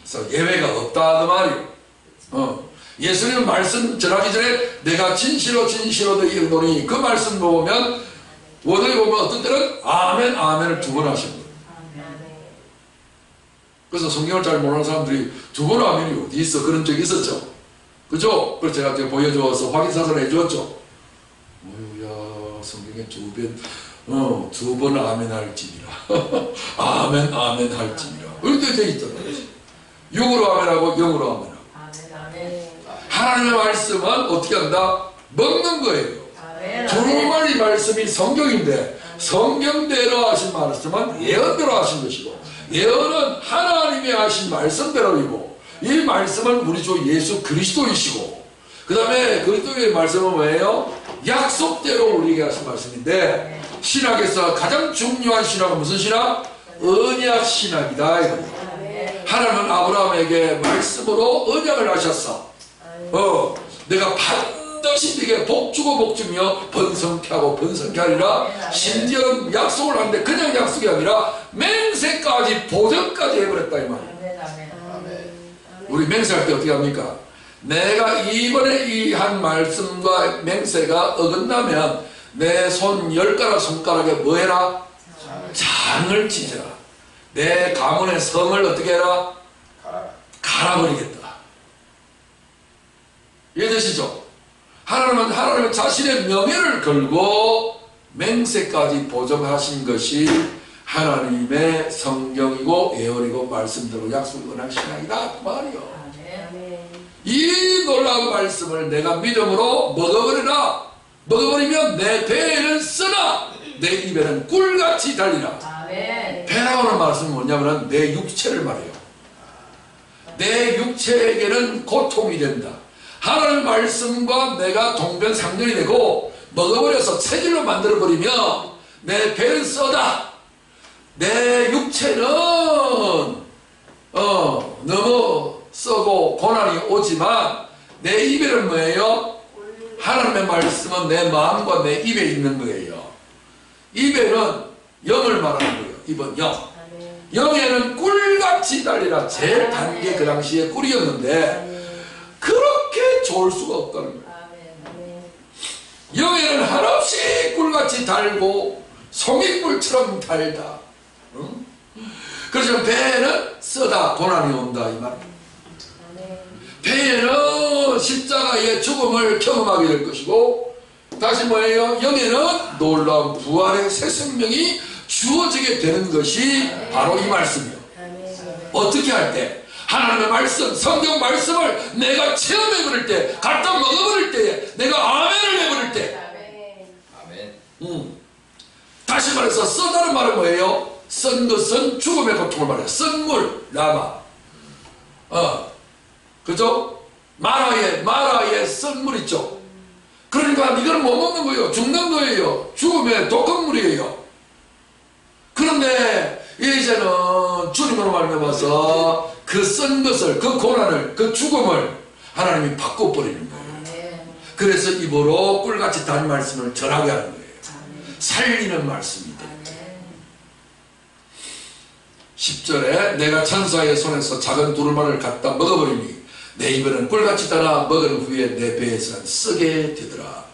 그래서 예외가 없다 그 말이요. 예수님 말씀 전하기 전에 내가 진실로 이르노니 그 말씀 보면 원어에 보면 어떤 때는 아멘 아멘을 두 번 하시는 거예요. 그래서 성경을 잘 모르는 사람들이 두 번 아멘이 어디 있어? 그런 적이 있었죠. 그죠? 그래서 제가 보여줘서 확인사선을 해주었죠. 어휴야, 성경에 두 번 아멘 할지니라. 아멘 할지니라. 이렇게 되어 있잖아요. 육으로 아멘하고 영으로 아멘하고. 하나님의 말씀은 어떻게 한다? 먹는 거예요. 정말 이 말씀이 성경인데 성경대로 하신 말씀은 예언대로 하신 것이고 예언은 하나님이 하신 말씀대로이고 이 말씀은 우리 주 예수 그리스도이시고 그 다음에 그리스도의 말씀은 뭐예요? 약속대로 우리에게 하신 말씀인데 신학에서 가장 중요한 신학은 무슨 신학? 언약 신학이다 이겁니다. 하나님은 아브라함에게 말씀으로 언약을 하셨어. 내가 반드시 네게 복주고 복주며 번성케 하고 번성케 하리라. 심지어 약속을 하는데 그냥 약속이 아니라 맹세까지 보증까지 해버렸다 이 말이에요. 우리 맹세할 때 어떻게 합니까? 내가 이번에 이 한 말씀과 맹세가 어긋나면 내 손 10가락 손가락에 뭐 해라? 장을 찢어라. 내 가문의 성을 어떻게 해라? 갈아버리겠다. 이해되시죠? 하나님은 하나님의 자신의 명예를 걸고 맹세까지 보정하신 것이 하나님의 성경이고 예언이고 말씀대로 약속을 한 신앙이다 그 말이요. 이 놀라운 말씀을 내가 믿음으로 먹어버리라. 먹어버리면 내 배에는 쓰나 내 입에는 꿀같이 달리라. 배라고 하는 말씀은 뭐냐면 내 육체를 말해요. 내 육체에게는 고통이 된다. 하나님의 말씀과 내가 동변상련이 되고 먹어버려서 체질로 만들어버리면 내 배는 써다. 내 육체는 너무 썩고 고난이 오지만 내 입에는 뭐예요? 하나님의 말씀은 내 마음과 내 입에 있는 거예요. 입에는 영을 말하는 거예요. 입은 영. 영에는 꿀같이 꿀같이 달리라. 제일 단 게 그 당시에 꿀이었는데 그렇게 좋을 수가 없다는 거예요. 영에는 한없이 꿀같이 달고 송이꿀처럼 달다. 응? 그래서 배에는 쓰다 고난이 온다 이 말. 배에는 십자가의 죽음을 경험하게 될 것이고, 다시 뭐예요? 영에는 놀라운 부활의 새 생명이 주어지게 되는 것이 바로 이 말씀이에요. 어떻게 할 때? 하나님의 말씀, 성경 말씀을 내가 체험해 버릴 때, 갖다 먹어 버릴 때, 내가 아멘을 해 버릴 때. 다시 말해서 쓰다는 말은 뭐예요? 쓴 것은 죽음의 고통을 말해요. 쓴 물, 라마. 그죠? 마라의 쓴 물 있죠? 그러니까 이걸 못 먹는 거예요. 죽는 거예요. 죽음의 독한 물이에요. 그런데 이제는 주님으로 말미암아서 그 쓴 것을, 그 고난을, 그 죽음을 하나님이 바꿔버리는 거예요. 그래서 입으로 꿀같이 단 말씀을 전하게 하는 거예요. 살리는 말씀이 됩니다. 10절에 내가 천사의 손에서 작은 두루마리를 갖다 먹어버리니 내 입에는 꿀같이 달아 먹은 후에 내 배에서는 쓰게 되더라.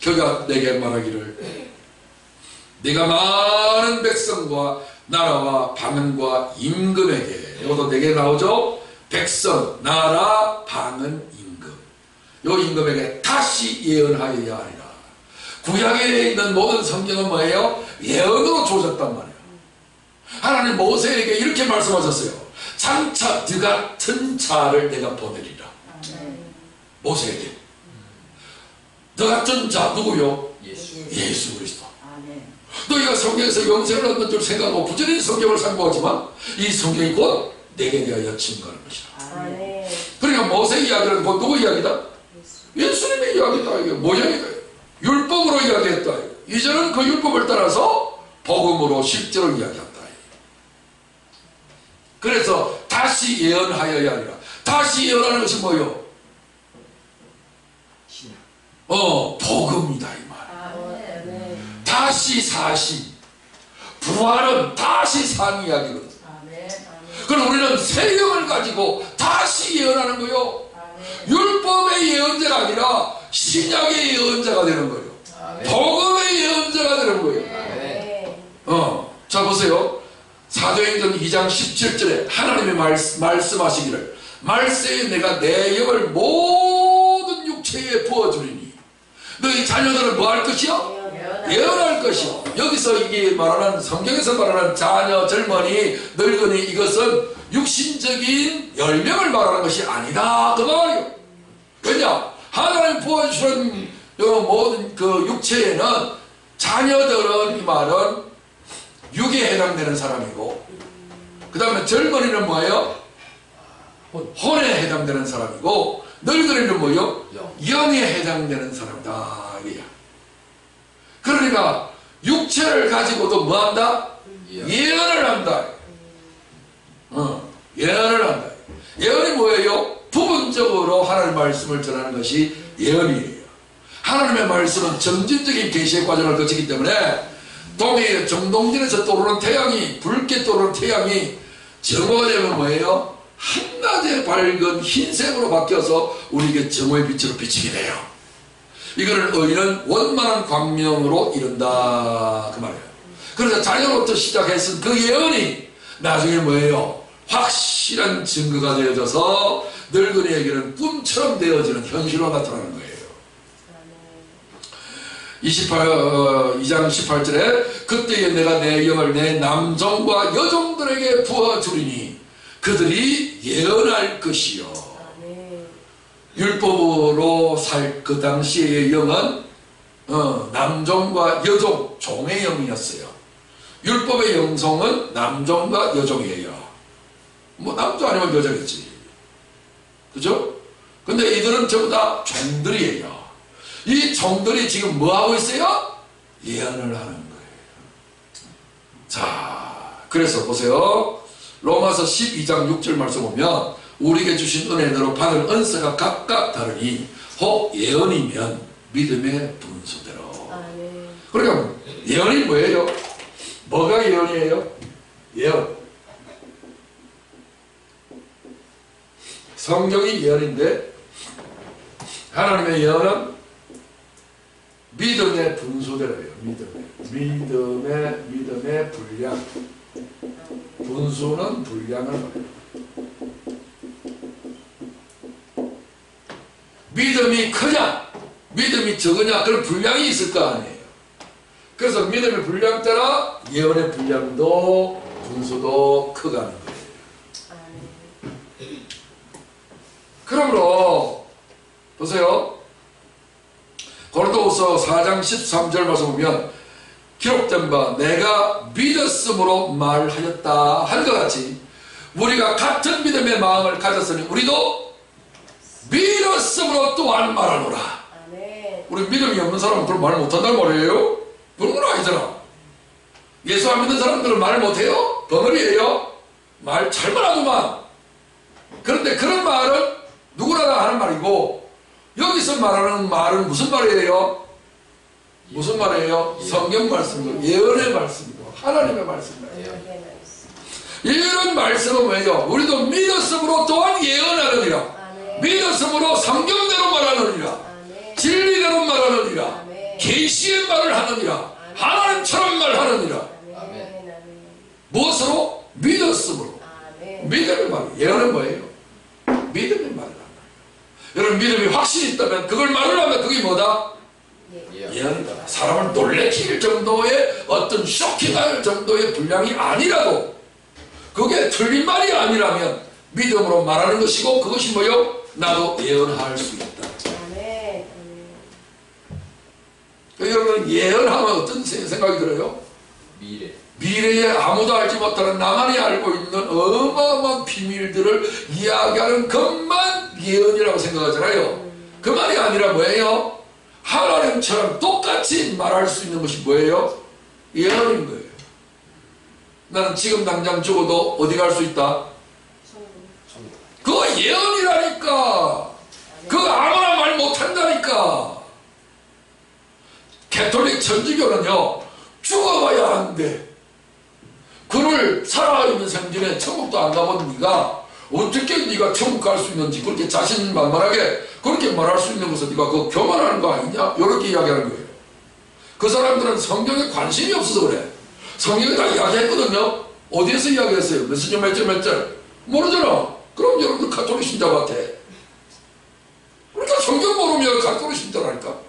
그가 내게 말하기를 내가 많은 백성과 나라와 방언과 임금에게, 이것도 내게 나오죠. 백성, 나라, 방언, 임금. 요 임금에게 다시 예언하여야 하리라. 구약에 있는 모든 성경은 뭐예요? 예언으로 주어졌단 말이에요. 하나님 모세에게 이렇게 말씀하셨어요. 장차 네 같은 자를 내가 보내리라. 모세에게. 너 같은 자 누구요? 예수 그리스도. 너희가 성경에서 영생을 얻는 줄 생각하고 부지런히 성경을 상고하지만 이 성경이 곧 내게 대하여 증거하는 것이라. 그러니까 모세 이야기는 곧 누구 이야기다? 예수님의 이야기다. 이게 모형이다. 율법으로 이야기했다. 이제는 그 율법을 따라서 복음으로 실제로 이야기한다. 그래서 다시 예언하여야 하리라. 다시 예언하는 것이 뭐예요? 복음이다 이 말. 다시 사신, 부활은 다시 산 이야기거든. 그럼 우리는 새 영을 가지고 다시 예언하는 거요. 율법의 예언자가 아니라 신약의 예언자가 되는 거예요. 복음의 예언자가 되는 거예요. 자 보세요. 사도행전 2장 17절에 하나님이 말씀하시기를 말세에 내가 내 영을 모든 육체에 부어주리니 너희 자녀들은 뭐 할 것이요? 예언할 것이요. 여기서 이게 말하는, 성경에서 말하는 자녀, 젊은이, 늙은이, 이것은 육신적인 열명을 말하는 것이 아니다 그 말이에요. 왜냐? 하나님 부어주시는 모든 그 육체에는 자녀들은 이 말은 육에 해당되는 사람이고, 그 다음에 젊은이는 뭐예요? 혼에 해당되는 사람이고, 늙은이는 뭐예요? 영에 해당되는 사람이다. 그러니까 육체를 가지고도 뭐한다? 예언을 한다. 예언을 한다. 예언이 뭐예요? 부분적으로 하나님의 말씀을 전하는 것이 예언이에요. 하나님의 말씀은 점진적인 계시의 과정을 거치기 때문에 동해 정동진에서 떠오르는 태양이, 붉게 떠오르는 태양이 정오가 되면 뭐예요? 한낮에 밝은 흰색으로 바뀌어서 우리에게 정오의 빛으로 비치게 돼요. 이거를 의인은 원만한 광명으로 이룬다 그 말이에요. 그래서 자녀로부터 시작했은 그 예언이 나중에 뭐예요? 확실한 증거가 되어져서 늙은이에게는 꿈처럼 되어지는 현실로 나타나는 거예요. 2장 18절에 그때에 내가 내 영을 내 남종과 여종들에게 부어주리니 그들이 예언할 것이요. 율법으로 살 그 당시의 영은 남종과 여종, 종의 영이었어요. 율법의 영성은 남종과 여종이에요. 뭐 남자 아니면 여자겠지. 그죠? 근데 이들은 전부 다 종들이에요. 이 종들이 지금 뭐 하고 있어요? 예언을 하는 거예요. 자, 그래서 보세요. 로마서 12장 6절 말씀 보면 우리에게 주신 은혜대로 받은 은사가 각각 다르니 혹 예언이면 믿음의 분수대로. 그러니까 예언이 뭐예요? 뭐가 예언이에요? 예언. 성경이 예언인데 하나님의 예언은 믿음의 분수대로예요. 믿음의 분량. 분수는 분량을 말해요. 믿음이 크냐 믿음이 적으냐 그런 분량이 있을 거 아니에요. 그래서 믿음의 분량 따라 예언의 분량도 분수도 커가는 거예요. 그러므로 보세요. 고린도후서 4장 13절 말씀 보면 기록된 바 내가 믿었으므로 말하였다 한 것 같이 우리가 같은 믿음의 마음을 가졌으니 우리도 믿었으므로 또한 말하노라. 우리 믿음이 없는 사람은 그걸 말 못한다는 말이에요? 그런 건 아니잖아. 예수 안 믿는 사람들은 말 못해요? 벙어리예요? 말 잘만 하더만. 그런데 그런 말은 누구나 다 하는 말이고 여기서 말하는 말은 무슨 말이에요? 무슨 말이에요? 성경 말씀이고 예언의 말씀이고 하나님의 말씀이에요. 이런 말씀은 뭐예요? 우리도 믿었으므로 또한 예언하느니라. 믿었으므로 성경대로 말하느니라. 진리대로 말하느니라. 계시의 말을 하느니라. 하나님처럼 말하느니라. 무엇으로? 믿었으므로. 믿음의 말. 예언은 뭐예요? 믿음의 말을 한다. 여러분 믿음이 확실히 있다면 그걸 말을 하면 그게 뭐다? 예언이다. 사람을 놀래킬 정도의 어떤 쇼킹할 정도의 분량이 아니라도 그게 틀린 말이 아니라면 믿음으로 말하는 것이고 그것이 뭐요? 나도 예언할 수 있다. 여러분 예언하면 어떤 생각이 들어요? 미래에 아무도 알지 못하는 나만이 알고 있는 어마어마한 비밀들을 이야기하는 것만 예언이라고 생각하잖아요. 그 말이 아니라 뭐예요? 하나님처럼 똑같이 말할 수 있는 것이 뭐예요? 예언인 거예요. 나는 지금 당장 죽어도 어디 갈 수 있다? 그거 예언이라니까. 그거 아무나 말 못한다니까. 가톨릭 천주교는요 죽어봐야 하는데 그를 살아있는 생전에 천국도 안 가본 네가 어떻게 네가 천국 갈 수 있는지 그렇게 자신만만하게 그렇게 말할 수 있는 것을 네가 그거 교만하는 거 아니냐? 이렇게 이야기하는 거예요. 그 사람들은 성경에 관심이 없어서 그래. 성경에 다 이야기했거든요. 어디에서 이야기했어요? 몇 절 몇 절 몇 절 모르잖아. 그럼 여러분들 가톨릭 신자 같아. 그러니까 성경 모르면 가톨릭 신자라니까.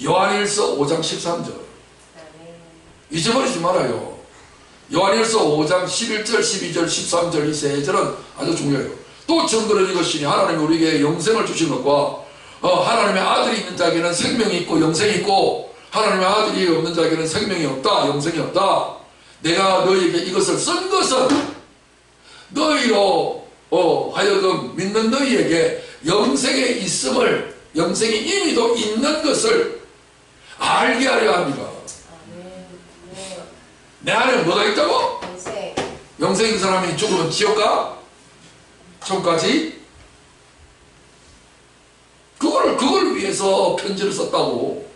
요한일서 5장 13절 잊어버리지 말아요. 요한일서 5장 11절 12절 13절 이 세 절은 아주 중요해요. 또 증거를 이것이니 하나님이 우리에게 영생을 주신 것과 하나님의 아들이 있는 자에게는 생명이 있고 영생이 있고 하나님의 아들이 없는 자에게는 생명이 없다 영생이 없다. 내가 너희에게 이것을 쓴 것은 너희로 하여금 믿는 너희에게 영생에 있음을 영생이 이미도 있는 것을 알게 하려 합니다. 내 안에 뭐가 있다고? 영생인 사람이 죽으면 지옥 가? 천국까지? 그걸 위해서 편지를 썼다고.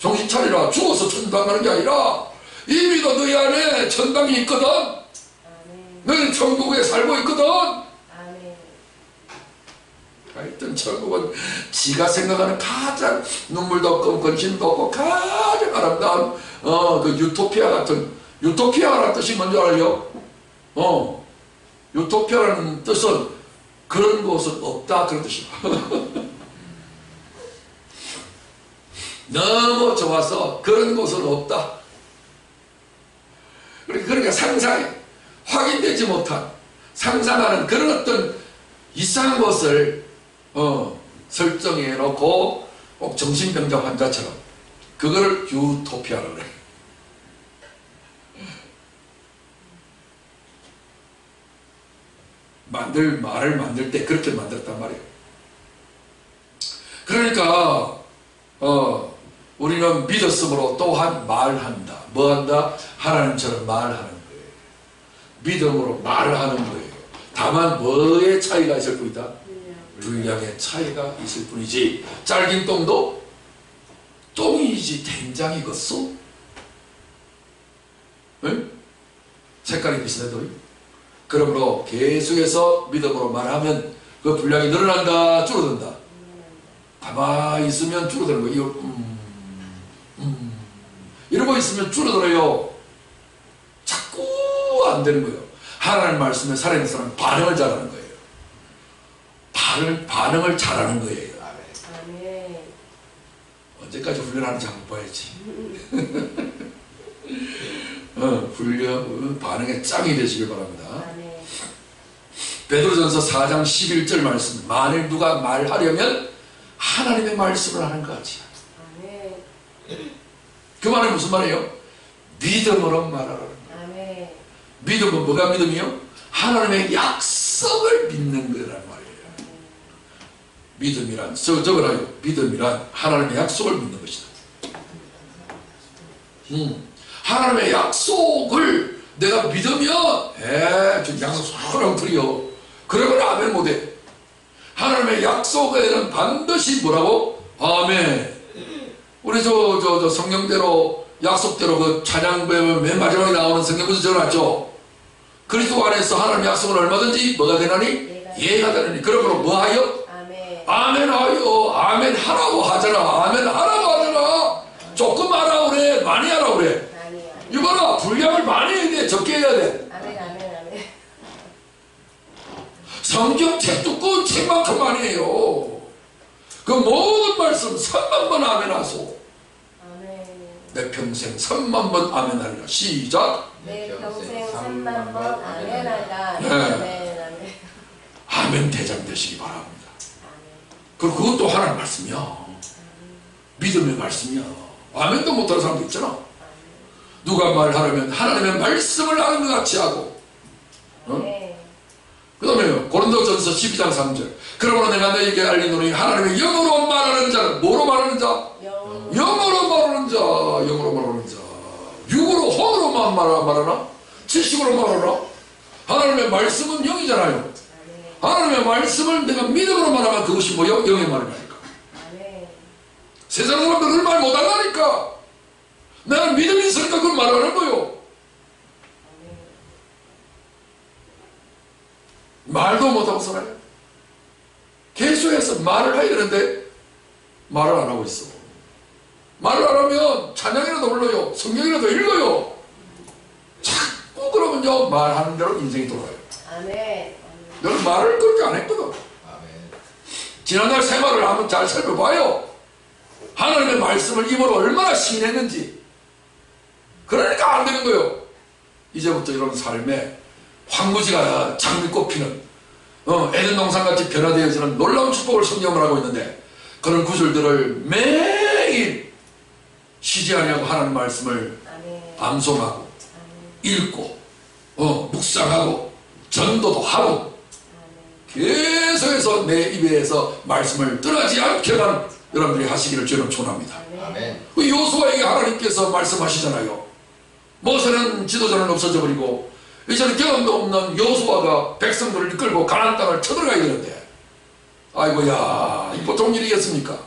정신 차리라. 죽어서 천당 가는 게 아니라 이미도 너희 안에 천당이 있거든. 너희는 천국에 살고 있거든. 하여튼 천국은 지가 생각하는 가장 눈물도 없고 근심도 없고 가장 아름다운 그 유토피아 같은 유토피아라는 뜻이 뭔지 알아요? 유토피아라는 뜻은 그런 곳은 없다 그런 뜻이야. 너무 좋아서 그런 곳은 없다. 그러니까 상상이 확인되지 못한 상상하는 그런 어떤 이상한 것을 설정해 놓고 꼭 정신병자 환자처럼 그거를 유토피아라고 그래. 말을 만들 때 그렇게 만들었단 말이에요. 그러니까 우리는 믿었으므로 또한 말한다. 뭐 한다? 하나님처럼 말하는 거예요. 믿음으로 말을 하는 거예요. 다만 뭐의 차이가 있을 뿐이다? 분량의 차이가 있을 뿐이지. 짧은 똥도 똥이지 된장이겠소? 응? 색깔이 비슷해도. 그러므로 계속해서 믿음으로 말하면 그 분량이 늘어난다, 줄어든다. 가만히 있으면 줄어드는 거예요. 이러고 있으면 줄어들어요. 자꾸 안 되는 거예요. 하나님 말씀에 살아있는 사람은 반응을 잘하는 거예요. 반응을 잘하는 거예요. 아멘. 언제까지 훈련하는지 한번 봐야지. 훈련, 반응의 짱이 되시길 바랍니다. 아멘. 베드로전서 4장 11절 말씀. 만일 누가 말하려면 하나님의 말씀을 하는 거지. 아멘. 그 말은 무슨 말이에요? 믿음으로 말하라는 거예요. 아멘. 믿음은 뭐가 믿음이요? 하나님의 약속을 믿는 거란 말이에요. 믿음이란, 적어라요. 믿음이란 하나님의 약속을 믿는 것이다. 하나님의 약속을 내가 믿으면, 저 약속 소랑 드려. 그러면 아멘 못해. 하나님의 약속에는 반드시 뭐라고? 아멘. 우리 저 성경대로, 약속대로 그 찬양 배우면 맨 마지막에 나오는 성경부터 적어놨죠. 그리스도 안에서 하나님 약속은 얼마든지 뭐가 되나니? 예가 되나니. 그러므로 뭐 하여? 아멘. 아멘 하여. 아멘 하라고 하잖아. 아멘 하라고 하잖아. 조금 하라 그래. 많이 하라 그래. 이거라. 분량을 많이 해야 돼. 적게 해야 돼. 아멘. 아멘. 아멘. 성경책 두꺼운 책만큼 많이 해요. 그 모든 말씀 3만 번 아멘 하소. 아멘. 내 평생 3만 번 아멘 하리라. 시작. 내 평생 3만 번 아멘하리라. 네. 아멘. 아멘. 아멘 대장 되시기 바랍니다. 아멘. 그리고 그것도 하나님 말씀이야. 믿음의 말씀이야. 아멘도 못하는 사람도 있잖아. 누가 말하려면 하나님의 말씀을 하는 것 같이 하고. 네. 그 다음에 고린도전서 12장 3절. 그러므로 내가 너에게 알리노니 하나님의 영으로 말하는 자는 뭐로 말하는 자? 영으로 말하는 자. 영으로 말하는 자. 육으로 혼으로만 말하나? 지식으로 말하나? 하나님의 말씀은 영이잖아요. 하나님의 말씀을 내가 믿음으로 말하면 그것이 뭐요? 영의 말이라니까. 세상 사람들 그걸 말 못한다니까. 내가 믿음이 있으니까 그걸 말하는 거요. 말도 못하고 살아요. 계속해서 말을 해야 되는데 말을 안 하고 있어. 말을 안 하면 찬양이라도 불러요. 성경이라도 읽어요. 자꾸 그러면요 말하는 대로 인생이 돌아요. 아멘. 너는 말을 그렇게 안 했거든. 지난날 생활을 한번 잘 살펴봐요. 하나님의 말씀을 입으로 얼마나 시인했는지. 그러니까 안 되는 거예요. 이제부터 이런 삶에 황무지가 장미꽃 피는 에덴 동산같이 변화되어지는 놀라운 축복을 성경을 하고 있는데 그런 구절들을 매일 쉬지 아니하고 하나님 말씀을 암송하고 읽고 묵상하고 전도도 하고 계속해서 내 입에서 말씀을 떠나지 않게 하는 여러분들이 하시기를 저는 축원합니다. 요수아에게 하나님께서 말씀하시잖아요. 모세는 지도자는 없어져 버리고 이제는 경험도 없는 요수아가 백성들을 이끌고 가나안 땅을 쳐들어가야 되는데 아이고야 이 보통 일이겠습니까?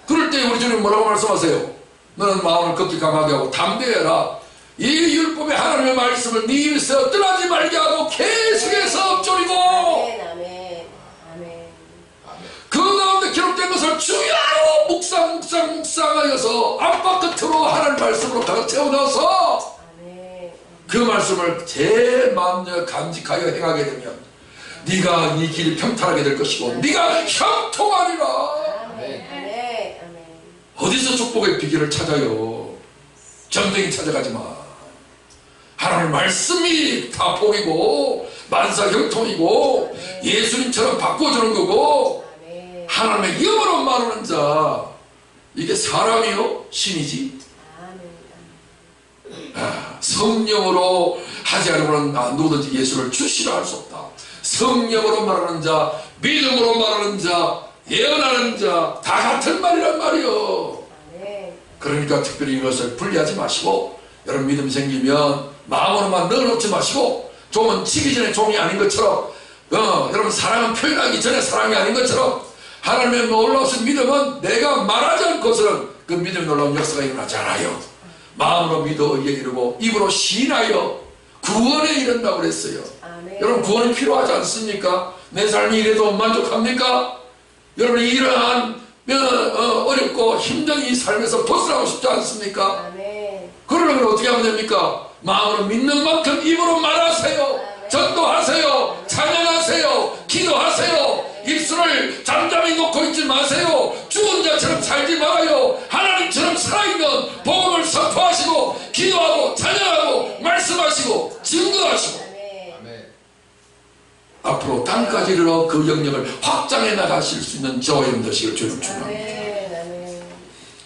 그럴 때 우리 주님 뭐라고 말씀하세요? 너는 마음을 극히 강하게 하고 담대해라. 이 율법의 하나님의 말씀을 네 입에서 떠나지 말게 하고 계속해서 엎조리고 그 가운데 기록된 것을 주야로 묵상하여서 안팎 끝으로 하나님 말씀으로 가득 채워넣어서 그 말씀을 제 마음에 간직하여 행하게 되면 네가 이 길 평탄하게 될 것이고 네가 형통하리라. 어디서 축복의 비결을 찾아요? 점쟁이 찾아가지 마. 하나님 말씀이 다 복이고 만사 형통이고 예수님처럼 바꿔주는 거고 하나님의 영으로 말하는 자 이게 사람이요? 신이지? 성령으로 하지 않으면 누구든지 예수를 주시라 할 수 없다. 성령으로 말하는 자, 믿음으로 말하는 자, 예언하는 자 다 같은 말이란 말이요. 그러니까 특별히 이것을 분리하지 마시고 여러분 믿음 생기면 마음으로만 넣어놓지 마시고 종은 치기 전에 종이 아닌 것처럼 여러분 사랑은 표현하기 전에 사랑이 아닌 것처럼 하나님의 놀라우신 믿음은 내가 말하지 않고서는 그 믿음의 놀라운 역사가 일어나지 않아요. 마음으로 믿어 이르고 입으로 시인하여 구원에 이른다고 그랬어요. 아멘. 여러분 구원이 필요하지 않습니까? 내 삶이 이래도 만족합니까? 여러분이 이러한 어렵고 힘든 이 삶에서 벗어나고 싶지 않습니까? 아멘. 그러려면 어떻게 하면 됩니까? 마음으로 믿는 만큼 입으로 말하세요. 전도하세요. 찬양하세요. 기도하세요. 입술을 잠잠히 놓고 있지 마세요. 죽은 자처럼 살지 말아요. 하나님처럼 살아있는 복음을 선포하시고 기도하고 찬양하고 말씀하시고 증거하시고 아멘. 앞으로 땅까지 이르러 그 영역을 확장해 나가실 수 있는 저와 여러분 되시길 주님 축원합니다. 아멘.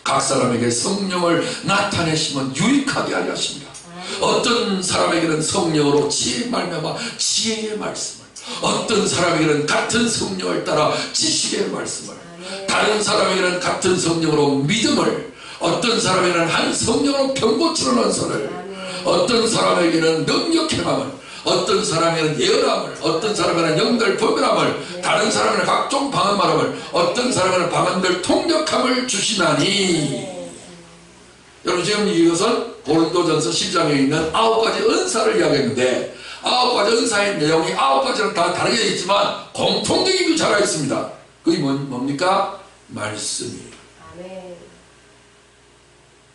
각 사람에게 성령을 나타내시면 유익하게 하려 하십니다. 어떤 사람에게는 성령으로 지혜의 말미암아 지혜의 말씀을, 어떤 사람에게는 같은 성령을 따라 지식의 말씀을, 다른 사람에게는 같은 성령으로 믿음을, 어떤 사람에게는 한 성령으로 병고치는 언선을, 어떤 사람에게는 능력 행함을, 어떤 사람에게는 예언함을, 어떤 사람에게는 영들 분별함을, 다른 사람에게는 각종 방언말함을, 어떤 사람에게는 방언들 통역함을 주시나니. 여러분 지금 이것은 고린도전서 10장에 있는 9가지 은사를 이야기했는데 9가지 은사의 내용이 9가지는 다 다르게 있지만 공통적인 게 자라 있습니다. 그게 뭡니까? 말씀이에요. 아멘.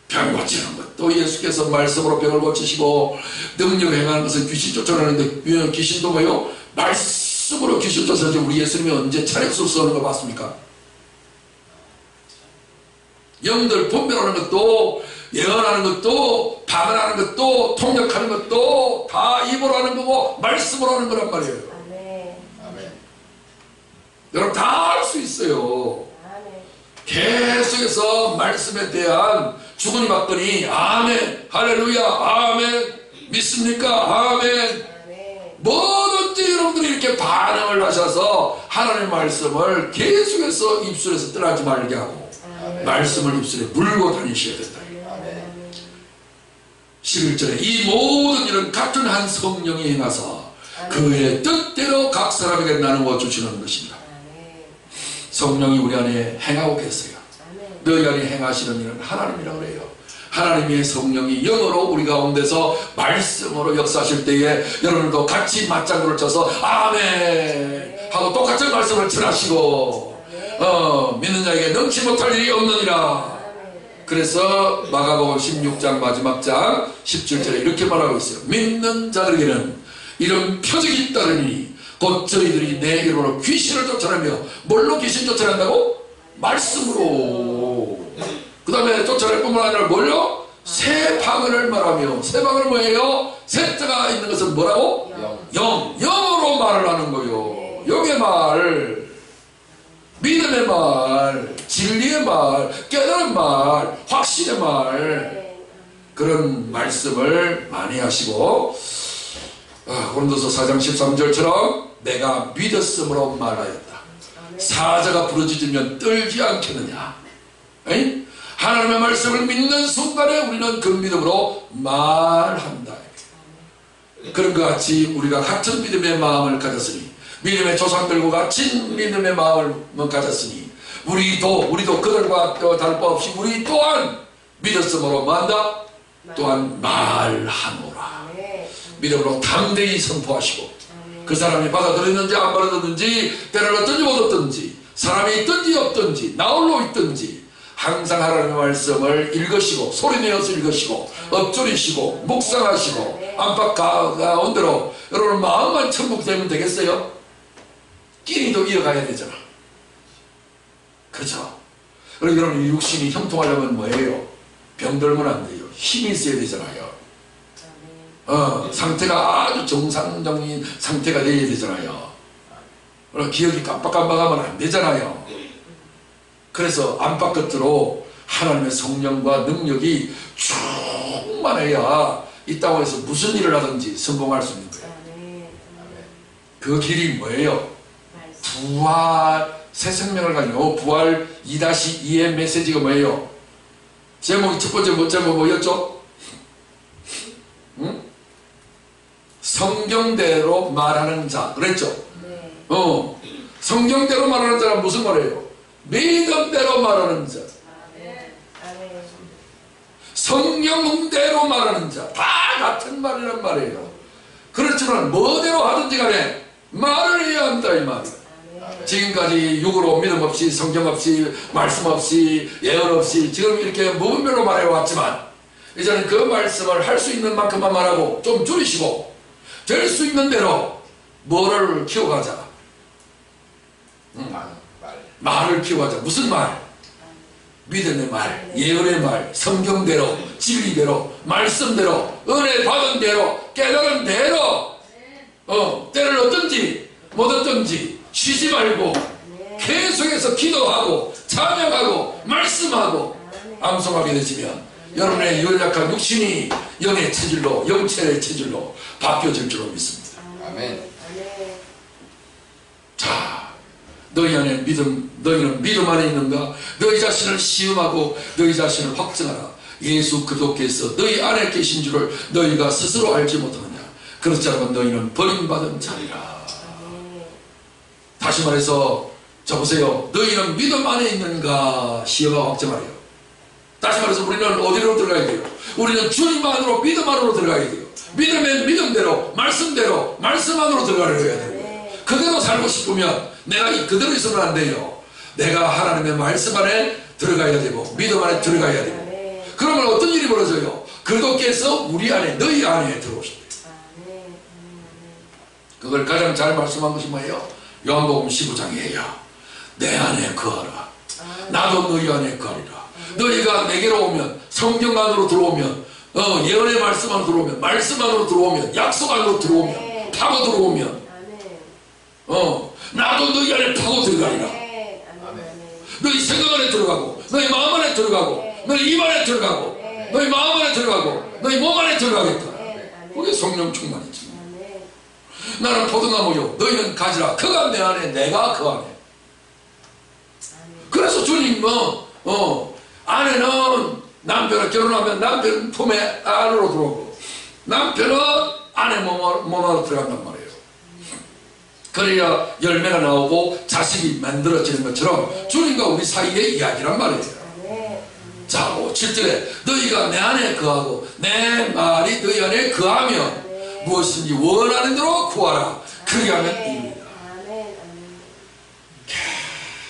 병 고치는 것도 예수께서 말씀으로 병을 고치시고 능력 행하는 것은 귀신 쫓아내는데 귀신도 뭐요? 말씀으로 귀신 쫓아내지. 우리 예수님이 언제 차례수 쓰는 거 봤습니까? 영들 분별하는 것도 예언하는 것도 방언하는 것도 통역하는 것도 다 입으로 하는 거고 말씀으로 하는 거란 말이에요. 아멘. 여러분 다 할 수 있어요. 아멘. 계속해서 말씀에 대한 주거니 받더니 아멘 할렐루야 아멘 믿습니까 아멘. 뭐든지 여러분들이 이렇게 반응을 하셔서 하나님의 말씀을 계속해서 입술에서 떠나지 말게 하고 말씀을 입술에 물고 다니셔야 된다. 11절에 이 모든 일은 같은 한 성령이 행하사 그의 뜻대로 각 사람에게 나누어 주시는 것입니다. 성령이 우리 안에 행하고 계세요. 너희 안에 행하시는 일은 하나님이라고 그래요. 하나님의 성령이 영으로 우리 가운데서 말씀으로 역사하실 때에 여러분도 같이 맞장구를 쳐서 아멘 하고 똑같은 말씀을 전하시고 믿는 자에게 능치 못할 일이 없느니라. 그래서 마가복음 16장 마지막 장 17절에 이렇게 말하고 있어요. 믿는 자들에게는 이런 표적이 있다르니 곧 저희들이 내 이름으로 귀신을 쫓아내며 뭘로 귀신 쫓아낸다고? 말씀으로. 그 다음에 쫓아낼 뿐만 아니라 뭘요? 새 방언을 말하며. 새 방언은 뭐예요? 새자가 있는 것은 뭐라고? 영으로 말을 하는 거예요. 영의 말, 믿음의 말, 진리의 말, 깨달은 말, 확신의 말, 그런 말씀을 많이 하시고 고린도서 4장 13절처럼 내가 믿었으므로 말하였다. 사자가 부르짖으면 떨지 않겠느냐. 에이? 하나님의 말씀을 믿는 순간에 우리는 그 믿음으로 말한다. 그런 것 같이 우리가 같은 믿음의 마음을 가졌으니 믿음의 조상들과 같은 믿음의 마음을 가졌으니 우리도 그들과 다를 바 없이 우리 또한 믿었으므로 만다 또한 말하노라. 믿음으로 담대히 선포하시고 그 사람이 받아들였는지 안 받아들였는지 때를 얻든지 못 얻든지 사람이 있든지 없든지 나홀로 있든지 항상 하나님의 말씀을 읽으시고 소리내어서 읽으시고 엎조리시고 묵상하시고 안팎 가운데로 여러분 마음만 천국되면 되겠어요? 끼니도 이어가야 되잖아. 그렇죠? 그럼 여러분 육신이 형통하려면 뭐예요? 병들면 안 돼요. 힘이 있어야 되잖아요. 상태가 아주 정상적인 상태가 되어야 되잖아요. 기억이 깜빡깜빡하면 안 되잖아요. 그래서 안팎 끝으로 하나님의 성령과 능력이 충만해야 이 땅에서 무슨 일을 하든지 성공할 수 있는 거예요. 그 길이 뭐예요? 부활, 새 생명을 가지고 부활 2-2의 메시지가 뭐예요? 제목이 첫 번째 제목 뭐였죠? 응? 성경대로 말하는 자 그랬죠? 성경대로 말하는 자는 무슨 말이에요? 믿음대로 말하는 자, 성령대로 말하는 자, 다 같은 말이란 말이에요. 그렇지만 뭐대로 하든지 간에 말을 해야 한다 이 말이야. 지금까지 육으로 믿음 없이 성경 없이 말씀 없이 예언 없이 지금 이렇게 무분별로 말해왔지만 이제는 그 말씀을 할 수 있는 만큼만 말하고 좀 줄이시고 될 수 있는 대로 뭐를 키워가자. 말을 키워가자. 무슨 말? 믿음의 말, 예언의 말, 성경대로, 진리대로, 말씀대로, 은혜 받은 대로, 깨달은 대로 때를 얻든지 못 얻든지 쉬지 말고 계속해서 기도하고 찬양하고 말씀하고 암송하게 되시면 여러분의 연약한 육신이 영의 체질로 영체의 체질로 바뀌어질 줄로 믿습니다. 아멘. 자, 너희 안에 너희는 믿음 안에 있는가? 너희 자신을 시험하고 너희 자신을 확증하라. 예수 그리스도께서 너희 안에 계신 줄을 너희가 스스로 알지 못하느냐? 그렇지 않으면 너희는 버림받은 자리라. 다시 말해서 자 보세요. 너희는 믿음 안에 있는가? 시험하고 확증하래요. 다시 말해서 우리는 어디로 들어가야 돼요? 우리는 주님 안으로 믿음 안으로 들어가야 돼요. 믿음의 믿음대로 말씀대로 말씀 안으로 들어가려고 해야 돼요. 그대로 살고 싶으면 내가 그대로 있으면 안 돼요. 내가 하나님의 말씀 안에 들어가야 되고 믿음 안에 들어가야 되고 그러면 어떤 일이 벌어져요? 그리스도께서 우리 안에 너희 안에 들어오신대요. 그걸 가장 잘 말씀한 것이 뭐예요? 요한복음 15장이에요. 내 안에 거하라. 나도 너희 안에 거하리라. 너희가 내게로 오면 성경 안으로 들어오면 예언의 말씀 안으로 들어오면 말씀 안으로 들어오면 약속 안으로 들어오면 파고 들어오면 나도 너희 안에 파고 들어가리라. 너희 생각 안에 들어가고 너희 마음 안에 들어가고 너희 입 안에 들어가고 너희 마음 안에 들어가고 너희 몸 안에 들어가겠다. 그게 성령 충만이지. 나는 포도나무요 너희는 가지라. 그가 내 안에 내가 그 안에. 그래서 주님은 아내는 남편을 결혼하면 남편 품에 안으로 들어오고 남편은 아내 몸 안으로 들어간단 말이에요. 그래야 열매가 나오고 자식이 만들어지는 것처럼 주님과 우리 사이의 이야기란 말이에요. 자, 7절에 너희가 내 안에 거하고 내 말이 너희 안에 거하면 무엇인지 원하는 대로 구하라. 그리하면 이루리라.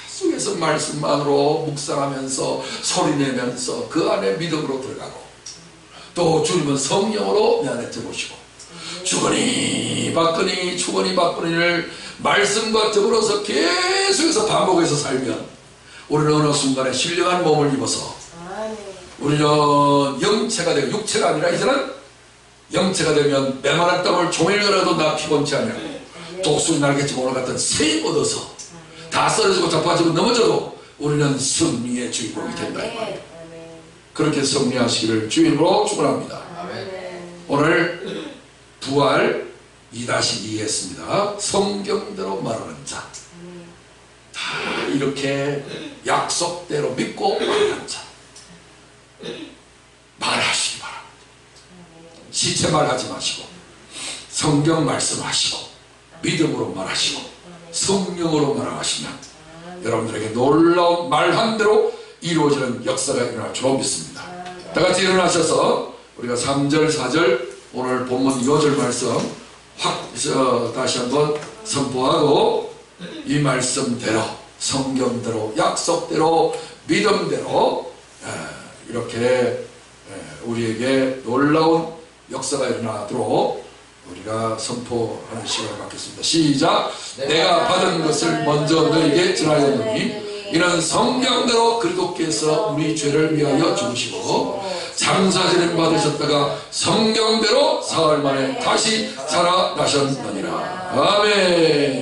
계속해서 말씀만으로 묵상하면서 소리내면서 그 안에 믿음으로 들어가고 또 주님은 성령으로 내 안에 들어오시고 주거니 받거니 주거니 받거니를 말씀과 더불어서 계속해서 반복해서 살면 우리는 어느 순간에 신령한 몸을 입어서 우리는 영체가 되고 육체가 아니라 이제는 영체가 되면 메마른 땀을 종일 걸어도 나 피곤치 않냐. 독수리 날개치 오늘 같은 새 얻어서 다 쓰러지고 자빠지고 넘어져도 우리는 승리의 주인공이 된다 이 말이에요. 그렇게 승리하시기를 주님으로 축원합니다. 오늘 부활 2-2 했습니다. 성경대로 말하는 자. 다 이렇게 약속대로 믿고 말하는 자. 말하시기 바랍니다. 시체 말하지 마시고 성경 말씀하시고 믿음으로 말하시고 성령으로 말하시면 여러분들에게 놀라운 말한 대로 이루어지는 역사가 일어날 줄 믿습니다. 다 같이 일어나셔서 우리가 3절 4절 오늘 본문 2절 말씀 다시 한번 선포하고 이 말씀대로 성경대로 약속대로 믿음대로 이렇게 우리에게 놀라운 역사가 일어나도록 우리가 선포하는 시간을 갖겠습니다. 시작. 내가 받은 것을 먼저 너에게 전하였노니 이는 성경대로 그리스도께서 우리 죄를 위하여 죽으시고 장사지는 받으셨다가 성경대로 사흘 만에 다시 살아나셨느니라. 아멘.